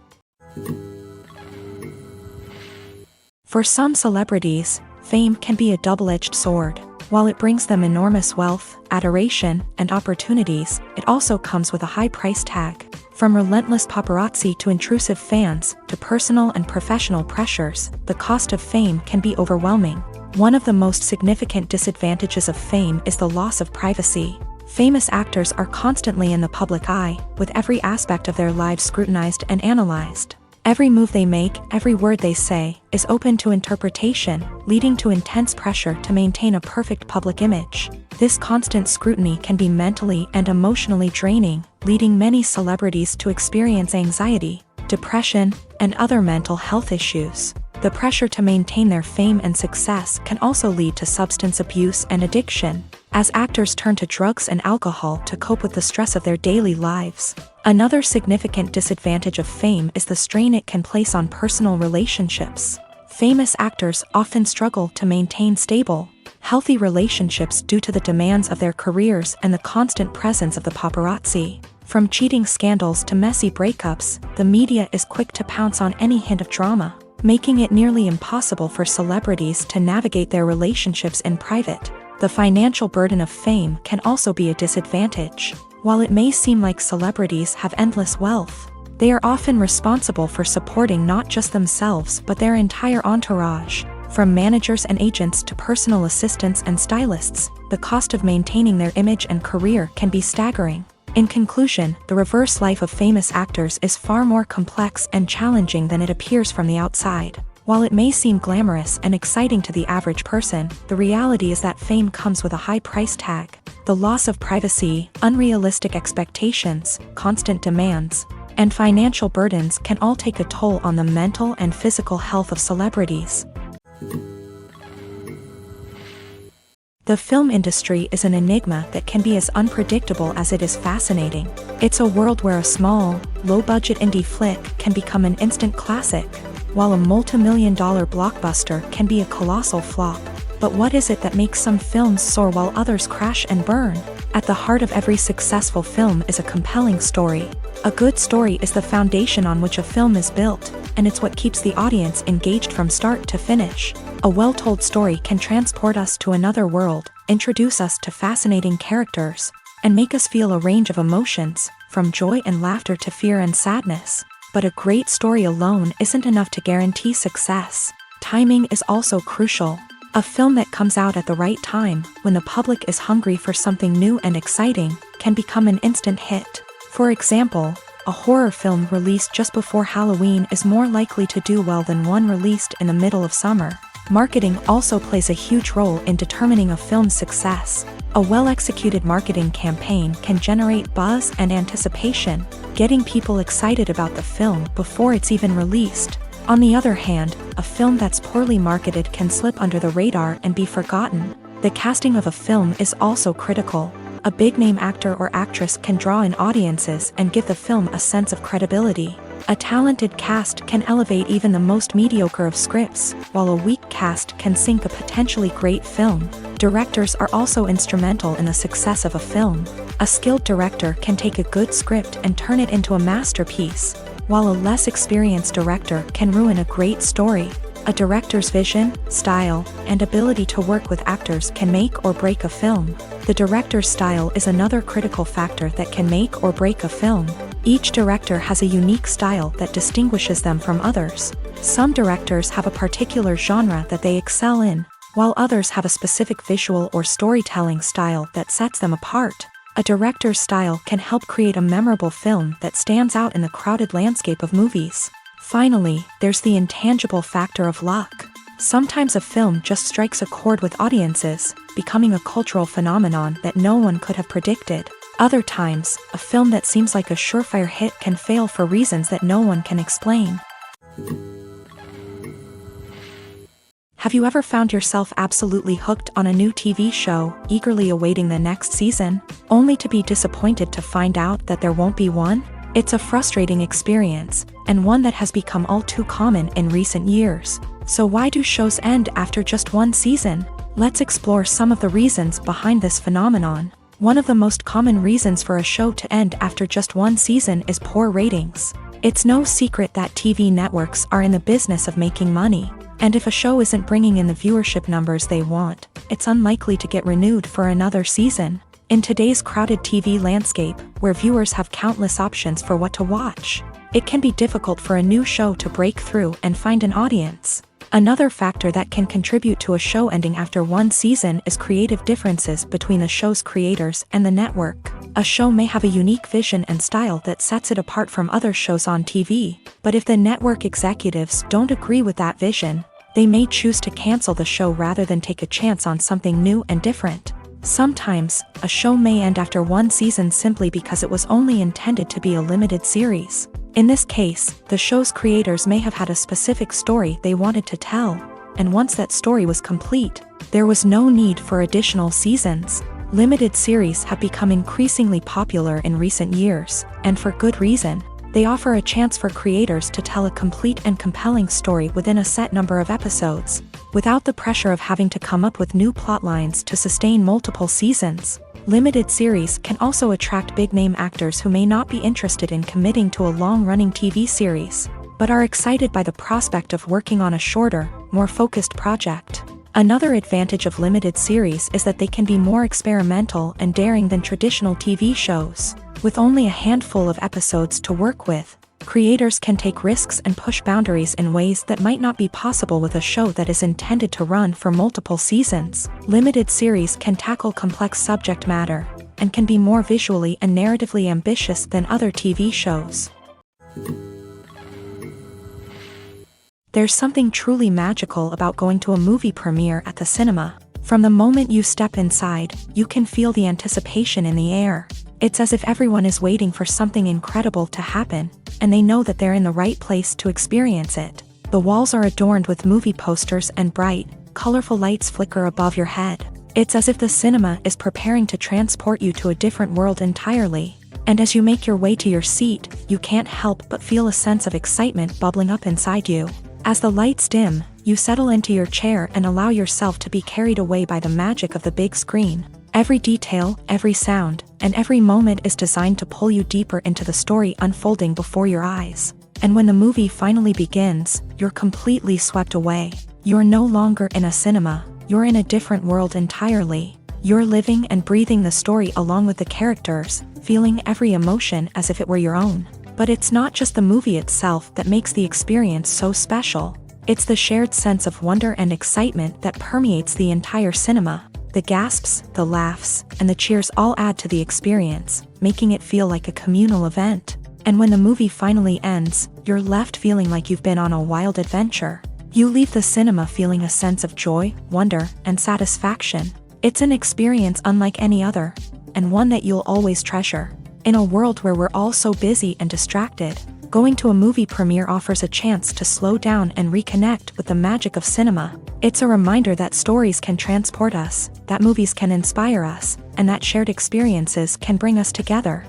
For some celebrities, fame can be a double-edged sword. While it brings them enormous wealth, adoration, and opportunities, it also comes with a high price tag. From relentless paparazzi to intrusive fans, to personal and professional pressures, the cost of fame can be overwhelming. One of the most significant disadvantages of fame is the loss of privacy. Famous actors are constantly in the public eye, with every aspect of their lives scrutinized and analyzed. Every move they make, every word they say, is open to interpretation, leading to intense pressure to maintain a perfect public image. This constant scrutiny can be mentally and emotionally draining, leading many celebrities to experience anxiety, depression, and other mental health issues. The pressure to maintain their fame and success can also lead to substance abuse and addiction, as actors turn to drugs and alcohol to cope with the stress of their daily lives. Another significant disadvantage of fame is the strain it can place on personal relationships. Famous actors often struggle to maintain stable, healthy relationships due to the demands of their careers and the constant presence of the paparazzi. From cheating scandals to messy breakups, the media is quick to pounce on any hint of drama, making it nearly impossible for celebrities to navigate their relationships in private. The financial burden of fame can also be a disadvantage. While it may seem like celebrities have endless wealth, they are often responsible for supporting not just themselves but their entire entourage. From managers and agents to personal assistants and stylists, the cost of maintaining their image and career can be staggering. In conclusion, the reverse life of famous actors is far more complex and challenging than it appears from the outside. While it may seem glamorous and exciting to the average person, the reality is that fame comes with a high price tag. The loss of privacy, unrealistic expectations, constant demands, and financial burdens can all take a toll on the mental and physical health of celebrities. The film industry is an enigma that can be as unpredictable as it is fascinating. It's a world where a small, low-budget indie flick can become an instant classic, while a multi-million-dollar blockbuster can be a colossal flop. But what is it that makes some films soar while others crash and burn? At the heart of every successful film is a compelling story. A good story is the foundation on which a film is built, and it's what keeps the audience engaged from start to finish. A well-told story can transport us to another world, introduce us to fascinating characters, and make us feel a range of emotions, from joy and laughter to fear and sadness. But a great story alone isn't enough to guarantee success. Timing is also crucial. A film that comes out at the right time, when the public is hungry for something new and exciting, can become an instant hit. For example, a horror film released just before Halloween is more likely to do well than one released in the middle of summer. Marketing also plays a huge role in determining a film's success. A well-executed marketing campaign can generate buzz and anticipation, getting people excited about the film before it's even released. On the other hand, a film that's poorly marketed can slip under the radar and be forgotten. The casting of a film is also critical. A big-name actor or actress can draw in audiences and give the film a sense of credibility. A talented cast can elevate even the most mediocre of scripts, while a weak cast can sink a potentially great film. Directors are also instrumental in the success of a film. A skilled director can take a good script and turn it into a masterpiece, while a less experienced director can ruin a great story. A director's vision, style, and ability to work with actors can make or break a film. The director's style is another critical factor that can make or break a film. Each director has a unique style that distinguishes them from others. Some directors have a particular genre that they excel in, while others have a specific visual or storytelling style that sets them apart. A director's style can help create a memorable film that stands out in the crowded landscape of movies. Finally, there's the intangible factor of luck. Sometimes a film just strikes a chord with audiences, becoming a cultural phenomenon that no one could have predicted. Other times, a film that seems like a surefire hit can fail for reasons that no one can explain. Have you ever found yourself absolutely hooked on a new TV show, eagerly awaiting the next season, only to be disappointed to find out that there won't be one? It's a frustrating experience, and one that has become all too common in recent years. So why do shows end after just one season? Let's explore some of the reasons behind this phenomenon. One of the most common reasons for a show to end after just one season is poor ratings. It's no secret that TV networks are in the business of making money. And if a show isn't bringing in the viewership numbers they want, it's unlikely to get renewed for another season. In today's crowded TV landscape, where viewers have countless options for what to watch, it can be difficult for a new show to break through and find an audience. Another factor that can contribute to a show ending after one season is creative differences between the show's creators and the network. A show may have a unique vision and style that sets it apart from other shows on TV, but if the network executives don't agree with that vision, they may choose to cancel the show rather than take a chance on something new and different. Sometimes, a show may end after one season simply because it was only intended to be a limited series. In this case, the show's creators may have had a specific story they wanted to tell, and once that story was complete, there was no need for additional seasons. Limited series have become increasingly popular in recent years, and for good reason. They offer a chance for creators to tell a complete and compelling story within a set number of episodes, without the pressure of having to come up with new plotlines to sustain multiple seasons. Limited series can also attract big-name actors who may not be interested in committing to a long-running TV series, but are excited by the prospect of working on a shorter, more focused project. Another advantage of limited series is that they can be more experimental and daring than traditional TV shows. With only a handful of episodes to work with, creators can take risks and push boundaries in ways that might not be possible with a show that is intended to run for multiple seasons. Limited series can tackle complex subject matter, and can be more visually and narratively ambitious than other TV shows. There's something truly magical about going to a movie premiere at the cinema. From the moment you step inside, you can feel the anticipation in the air. It's as if everyone is waiting for something incredible to happen, and they know that they're in the right place to experience it. The walls are adorned with movie posters and bright, colorful lights flicker above your head. It's as if the cinema is preparing to transport you to a different world entirely. And as you make your way to your seat, you can't help but feel a sense of excitement bubbling up inside you. As the lights dim, you settle into your chair and allow yourself to be carried away by the magic of the big screen. Every detail, every sound, and every moment is designed to pull you deeper into the story unfolding before your eyes. And when the movie finally begins, you're completely swept away. You're no longer in a cinema, you're in a different world entirely. You're living and breathing the story along with the characters, feeling every emotion as if it were your own. But it's not just the movie itself that makes the experience so special. It's the shared sense of wonder and excitement that permeates the entire cinema. The gasps, the laughs, and the cheers all add to the experience, making it feel like a communal event. And when the movie finally ends, you're left feeling like you've been on a wild adventure. You leave the cinema feeling a sense of joy, wonder, and satisfaction. It's an experience unlike any other, and one that you'll always treasure. In a world where we're all so busy and distracted, going to a movie premiere offers a chance to slow down and reconnect with the magic of cinema. It's a reminder that stories can transport us, that movies can inspire us, and that shared experiences can bring us together.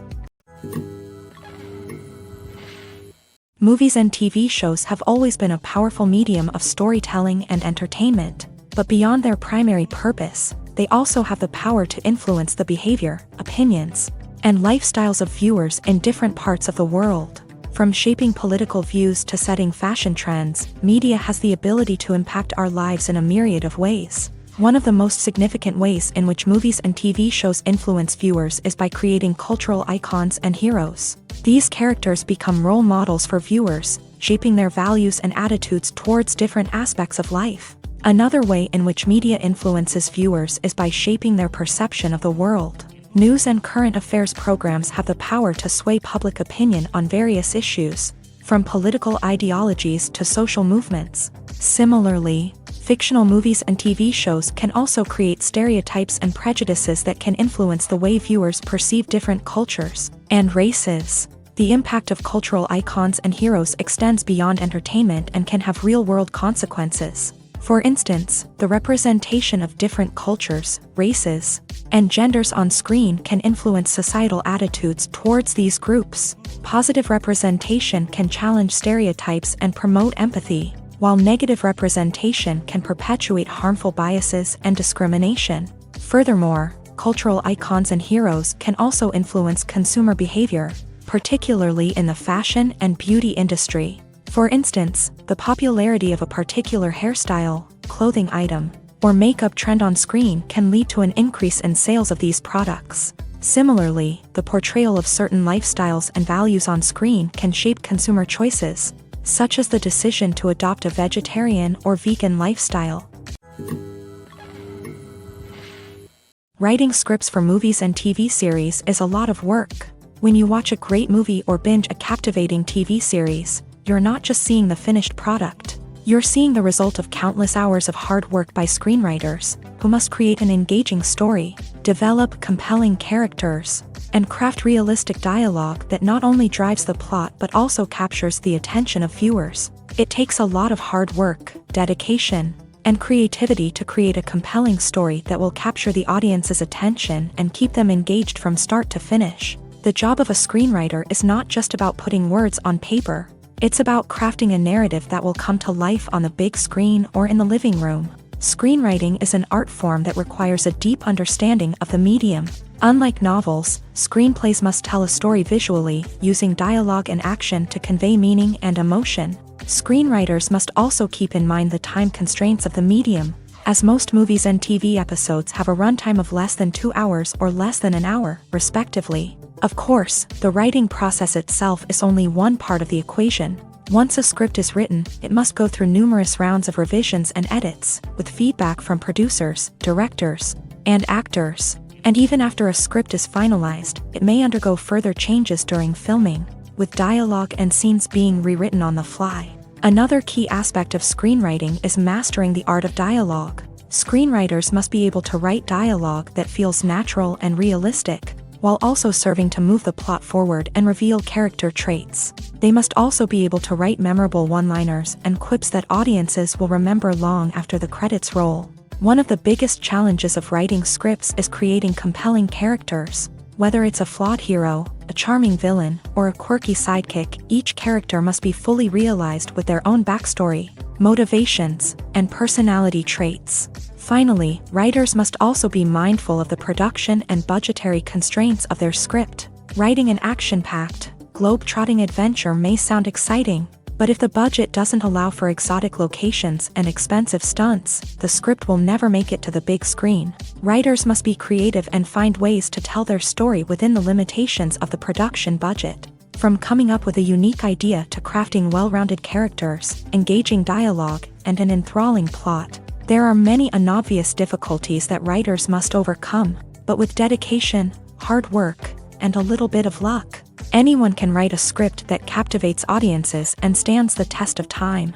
Movies and TV shows have always been a powerful medium of storytelling and entertainment, but beyond their primary purpose, they also have the power to influence the behavior, opinions, and lifestyles of viewers in different parts of the world. From shaping political views to setting fashion trends, media has the ability to impact our lives in a myriad of ways. One of the most significant ways in which movies and TV shows influence viewers is by creating cultural icons and heroes. These characters become role models for viewers, shaping their values and attitudes towards different aspects of life. Another way in which media influences viewers is by shaping their perception of the world. News and current affairs programs have the power to sway public opinion on various issues, from political ideologies to social movements. Similarly, fictional movies and TV shows can also create stereotypes and prejudices that can influence the way viewers perceive different cultures and races. The impact of cultural icons and heroes extends beyond entertainment and can have real-world consequences. For instance, the representation of different cultures, races, and genders on screen can influence societal attitudes towards these groups. Positive representation can challenge stereotypes and promote empathy, while negative representation can perpetuate harmful biases and discrimination. Furthermore, cultural icons and heroes can also influence consumer behavior, particularly in the fashion and beauty industry. For instance, the popularity of a particular hairstyle, clothing item, or makeup trend on screen can lead to an increase in sales of these products. Similarly, the portrayal of certain lifestyles and values on screen can shape consumer choices, such as the decision to adopt a vegetarian or vegan lifestyle. Writing scripts for movies and TV series is a lot of work. When you watch a great movie or binge a captivating TV series, you're not just seeing the finished product. You're seeing the result of countless hours of hard work by screenwriters, who must create an engaging story, develop compelling characters, and craft realistic dialogue that not only drives the plot but also captures the attention of viewers. It takes a lot of hard work, dedication, and creativity to create a compelling story that will capture the audience's attention and keep them engaged from start to finish. The job of a screenwriter is not just about putting words on paper. It's about crafting a narrative that will come to life on the big screen or in the living room. Screenwriting is an art form that requires a deep understanding of the medium. Unlike novels, screenplays must tell a story visually, using dialogue and action to convey meaning and emotion. Screenwriters must also keep in mind the time constraints of the medium, as most movies and TV episodes have a runtime of less than 2 hours or less than an hour, respectively. Of course, the writing process itself is only one part of the equation. Once a script is written, it must go through numerous rounds of revisions and edits, with feedback from producers, directors, and actors. And even after a script is finalized, it may undergo further changes during filming, with dialogue and scenes being rewritten on the fly. Another key aspect of screenwriting is mastering the art of dialogue. Screenwriters must be able to write dialogue that feels natural and realistic, while also serving to move the plot forward and reveal character traits. They must also be able to write memorable one-liners and quips that audiences will remember long after the credits roll. One of the biggest challenges of writing scripts is creating compelling characters. Whether it's a flawed hero, a charming villain, or a quirky sidekick, each character must be fully realized with their own backstory, motivations, and personality traits. Finally, writers must also be mindful of the production and budgetary constraints of their script. Writing an action-packed, globe-trotting adventure may sound exciting, but if the budget doesn't allow for exotic locations and expensive stunts, the script will never make it to the big screen. Writers must be creative and find ways to tell their story within the limitations of the production budget. From coming up with a unique idea to crafting well-rounded characters, engaging dialogue, and an enthralling plot, there are many unobvious difficulties that writers must overcome, but with dedication, hard work, and a little bit of luck, anyone can write a script that captivates audiences and stands the test of time.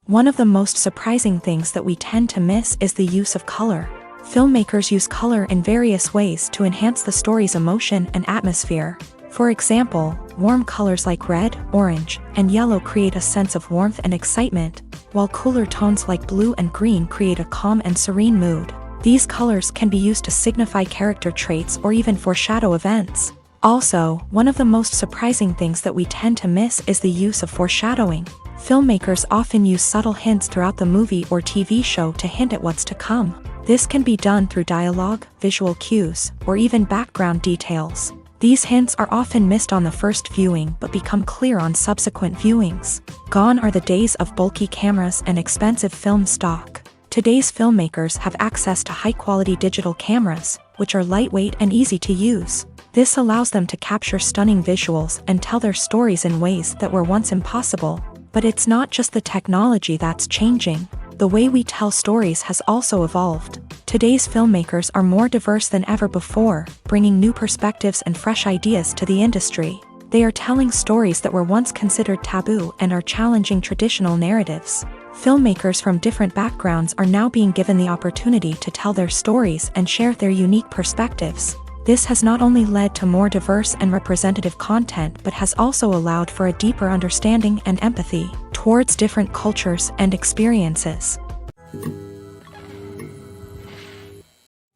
One of the most surprising things that we tend to miss is the use of color. Filmmakers use color in various ways to enhance the story's emotion and atmosphere. For example, warm colors like red, orange, and yellow create a sense of warmth and excitement, while cooler tones like blue and green create a calm and serene mood. These colors can be used to signify character traits or even foreshadow events. Also, one of the most surprising things that we tend to miss is the use of foreshadowing. Filmmakers often use subtle hints throughout the movie or TV show to hint at what's to come. This can be done through dialogue, visual cues, or even background details. These hints are often missed on the first viewing but become clear on subsequent viewings. Gone are the days of bulky cameras and expensive film stock. Today's filmmakers have access to high-quality digital cameras, which are lightweight and easy to use. This allows them to capture stunning visuals and tell their stories in ways that were once impossible. But it's not just the technology that's changing. The way we tell stories has also evolved. Today's filmmakers are more diverse than ever before, bringing new perspectives and fresh ideas to the industry. They are telling stories that were once considered taboo and are challenging traditional narratives. Filmmakers from different backgrounds are now being given the opportunity to tell their stories and share their unique perspectives. This has not only led to more diverse and representative content but has also allowed for a deeper understanding and empathy towards different cultures and experiences.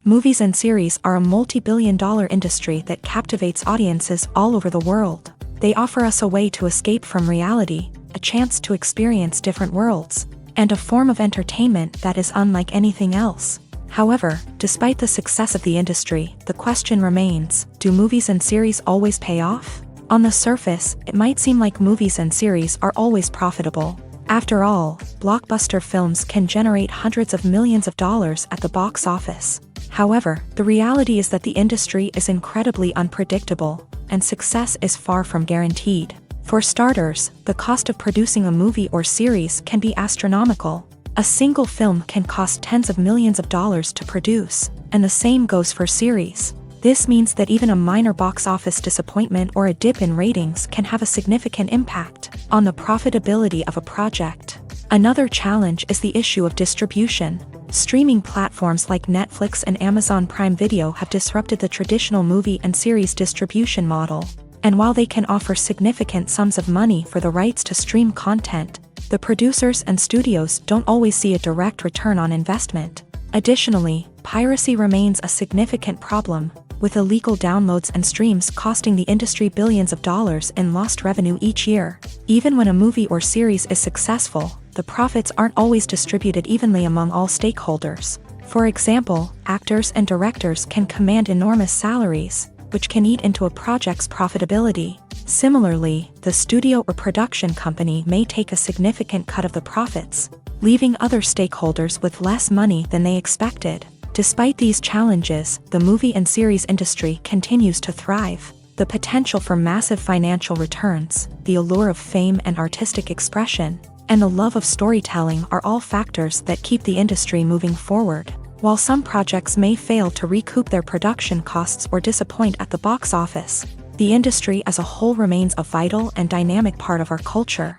Movies and series are a multi-billion-dollar industry that captivates audiences all over the world. They offer us a way to escape from reality, a chance to experience different worlds, and a form of entertainment that is unlike anything else. However, despite the success of the industry, the question remains, do movies and series always pay off? On the surface, it might seem like movies and series are always profitable. After all, blockbuster films can generate hundreds of millions of dollars at the box office. However, the reality is that the industry is incredibly unpredictable, and success is far from guaranteed. For starters, the cost of producing a movie or series can be astronomical. A single film can cost tens of millions of dollars to produce, and the same goes for series. This means that even a minor box office disappointment or a dip in ratings can have a significant impact on the profitability of a project. Another challenge is the issue of distribution. Streaming platforms like Netflix and Amazon Prime Video have disrupted the traditional movie and series distribution model. And while they can offer significant sums of money for the rights to stream content, the producers and studios don't always see a direct return on investment. Additionally, piracy remains a significant problem, with illegal downloads and streams costing the industry billions of dollars in lost revenue each year. Even when a movie or series is successful, the profits aren't always distributed evenly among all stakeholders. For example, actors and directors can command enormous salaries, which can eat into a project's profitability. Similarly, the studio or production company may take a significant cut of the profits, leaving other stakeholders with less money than they expected. Despite these challenges, the movie and series industry continues to thrive. The potential for massive financial returns, the allure of fame and artistic expression, and the love of storytelling are all factors that keep the industry moving forward. While some projects may fail to recoup their production costs or disappoint at the box office, the industry as a whole remains a vital and dynamic part of our culture.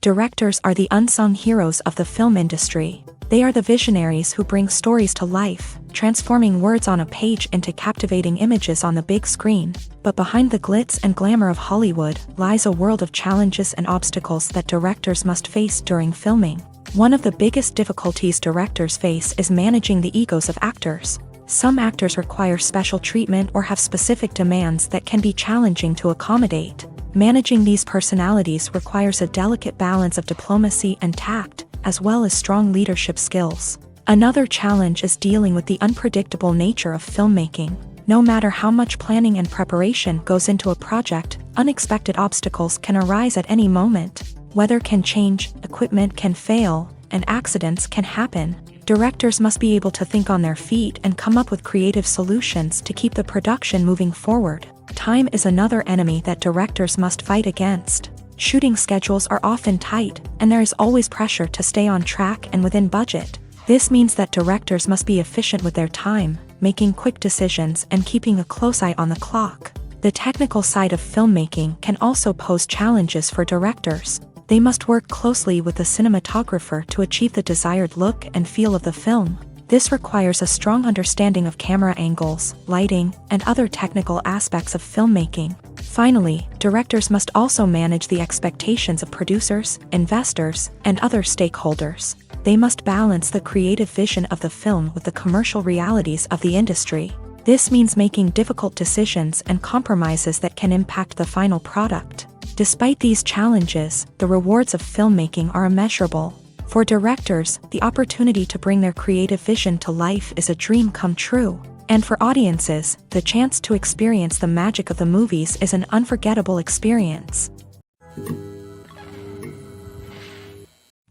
Directors are the unsung heroes of the film industry. They are the visionaries who bring stories to life, transforming words on a page into captivating images on the big screen. But behind the glitz and glamour of Hollywood lies a world of challenges and obstacles that directors must face during filming. One of the biggest difficulties directors face is managing the egos of actors. Some actors require special treatment or have specific demands that can be challenging to accommodate. Managing these personalities requires a delicate balance of diplomacy and tact, as well as strong leadership skills. Another challenge is dealing with the unpredictable nature of filmmaking. No matter how much planning and preparation goes into a project, unexpected obstacles can arise at any moment. Weather can change, equipment can fail, and accidents can happen. Directors must be able to think on their feet and come up with creative solutions to keep the production moving forward. Time is another enemy that directors must fight against. Shooting schedules are often tight, and there is always pressure to stay on track and within budget. This means that directors must be efficient with their time, making quick decisions and keeping a close eye on the clock. The technical side of filmmaking can also pose challenges for directors. They must work closely with the cinematographer to achieve the desired look and feel of the film. This requires a strong understanding of camera angles, lighting, and other technical aspects of filmmaking. Finally, directors must also manage the expectations of producers, investors, and other stakeholders. They must balance the creative vision of the film with the commercial realities of the industry. This means making difficult decisions and compromises that can impact the final product. Despite these challenges, the rewards of filmmaking are immeasurable. For directors, the opportunity to bring their creative vision to life is a dream come true. And for audiences, the chance to experience the magic of the movies is an unforgettable experience.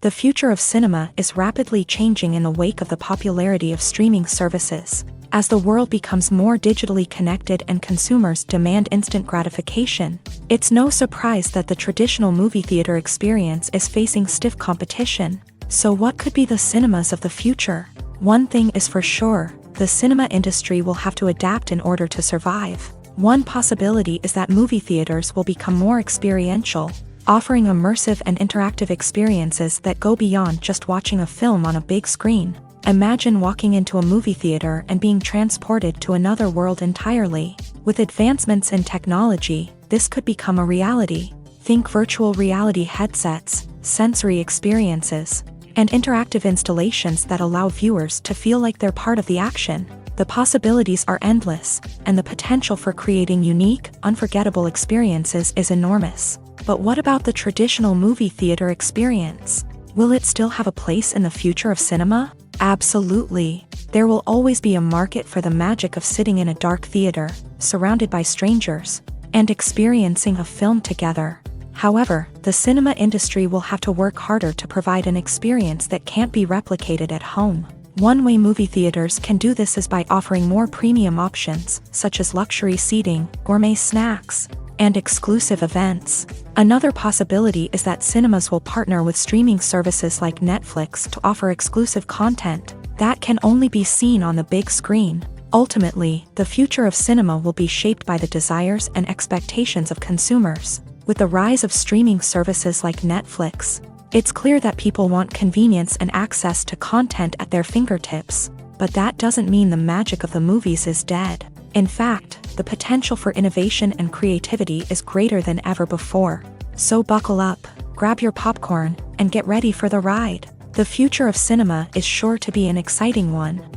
The future of cinema is rapidly changing in the wake of the popularity of streaming services. As the world becomes more digitally connected and consumers demand instant gratification, it's no surprise that the traditional movie theater experience is facing stiff competition. So what could be the cinemas of the future? One thing is for sure, the cinema industry will have to adapt in order to survive. One possibility is that movie theaters will become more experiential, offering immersive and interactive experiences that go beyond just watching a film on a big screen. Imagine walking into a movie theater and being transported to another world entirely. With advancements in technology, this could become a reality. Think virtual reality headsets, sensory experiences, and interactive installations that allow viewers to feel like they're part of the action. The possibilities are endless, and the potential for creating unique, unforgettable experiences is enormous. But what about the traditional movie theater experience? Will it still have a place in the future of cinema? Absolutely. There will always be a market for the magic of sitting in a dark theater, surrounded by strangers, and experiencing a film together. However, the cinema industry will have to work harder to provide an experience that can't be replicated at home. One way movie theaters can do this is by offering more premium options, such as luxury seating, gourmet snacks, and exclusive events. Another possibility is that cinemas will partner with streaming services like Netflix to offer exclusive content that can only be seen on the big screen. Ultimately, the future of cinema will be shaped by the desires and expectations of consumers. With the rise of streaming services like Netflix, it's clear that people want convenience and access to content at their fingertips. But that doesn't mean the magic of the movies is dead. In fact, the potential for innovation and creativity is greater than ever before. So buckle up, grab your popcorn, and get ready for the ride. The future of cinema is sure to be an exciting one.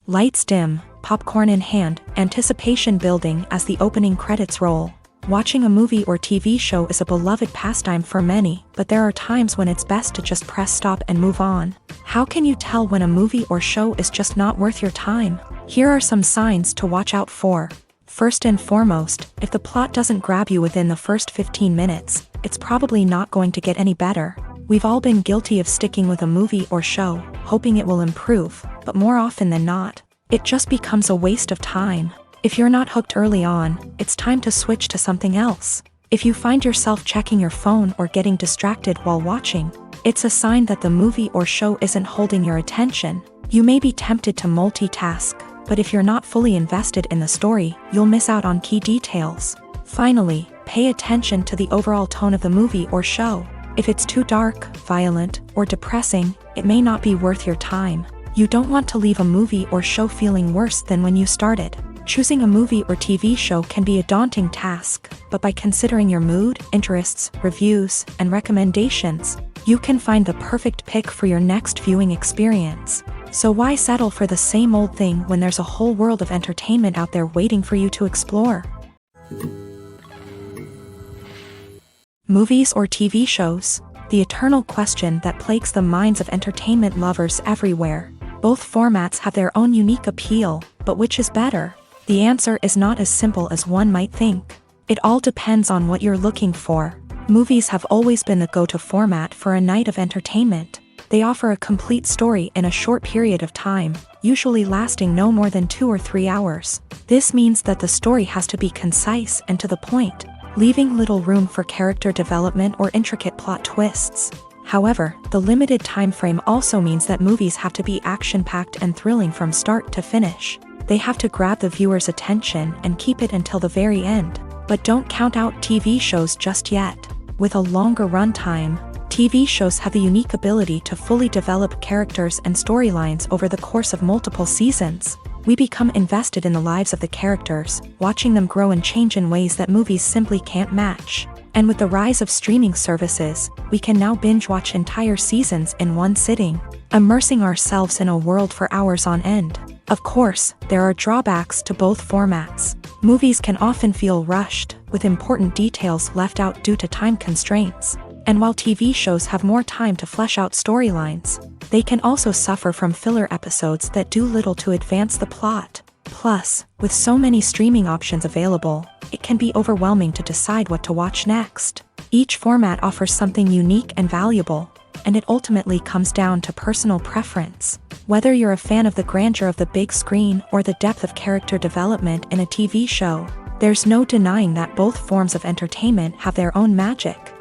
Lights dim, popcorn in hand, anticipation building as the opening credits roll. Watching a movie or TV show is a beloved pastime for many, but there are times when it's best to just press stop and move on. How can you tell when a movie or show is just not worth your time? Here are some signs to watch out for. First and foremost, if the plot doesn't grab you within the first 15 minutes, it's probably not going to get any better. We've all been guilty of sticking with a movie or show, hoping it will improve, but more often than not, it just becomes a waste of time. If you're not hooked early on, it's time to switch to something else. If you find yourself checking your phone or getting distracted while watching, it's a sign that the movie or show isn't holding your attention. You may be tempted to multitask, but if you're not fully invested in the story, you'll miss out on key details. Finally, pay attention to the overall tone of the movie or show. If it's too dark, violent, or depressing, it may not be worth your time. You don't want to leave a movie or show feeling worse than when you started. Choosing a movie or TV show can be a daunting task, but by considering your mood, interests, reviews, and recommendations, you can find the perfect pick for your next viewing experience. So why settle for the same old thing when there's a whole world of entertainment out there waiting for you to explore? Movies or TV shows? The eternal question that plagues the minds of entertainment lovers everywhere. Both formats have their own unique appeal, but which is better? The answer is not as simple as one might think. It all depends on what you're looking for. Movies have always been the go-to format for a night of entertainment. They offer a complete story in a short period of time, usually lasting no more than 2 or 3 hours. This means that the story has to be concise and to the point, leaving little room for character development or intricate plot twists. However, the limited time frame also means that movies have to be action-packed and thrilling from start to finish. They have to grab the viewer's attention and keep it until the very end. But don't count out TV shows just yet. With a longer runtime, TV shows have the unique ability to fully develop characters and storylines over the course of multiple seasons. We become invested in the lives of the characters, watching them grow and change in ways that movies simply can't match. And with the rise of streaming services, we can now binge-watch entire seasons in one sitting, immersing ourselves in a world for hours on end. Of course, there are drawbacks to both formats. Movies can often feel rushed, with important details left out due to time constraints. And while TV shows have more time to flesh out storylines, they can also suffer from filler episodes that do little to advance the plot. Plus, with so many streaming options available, it can be overwhelming to decide what to watch next. Each format offers something unique and valuable, and it ultimately comes down to personal preference. Whether you're a fan of the grandeur of the big screen or the depth of character development in a TV show, there's no denying that both forms of entertainment have their own magic.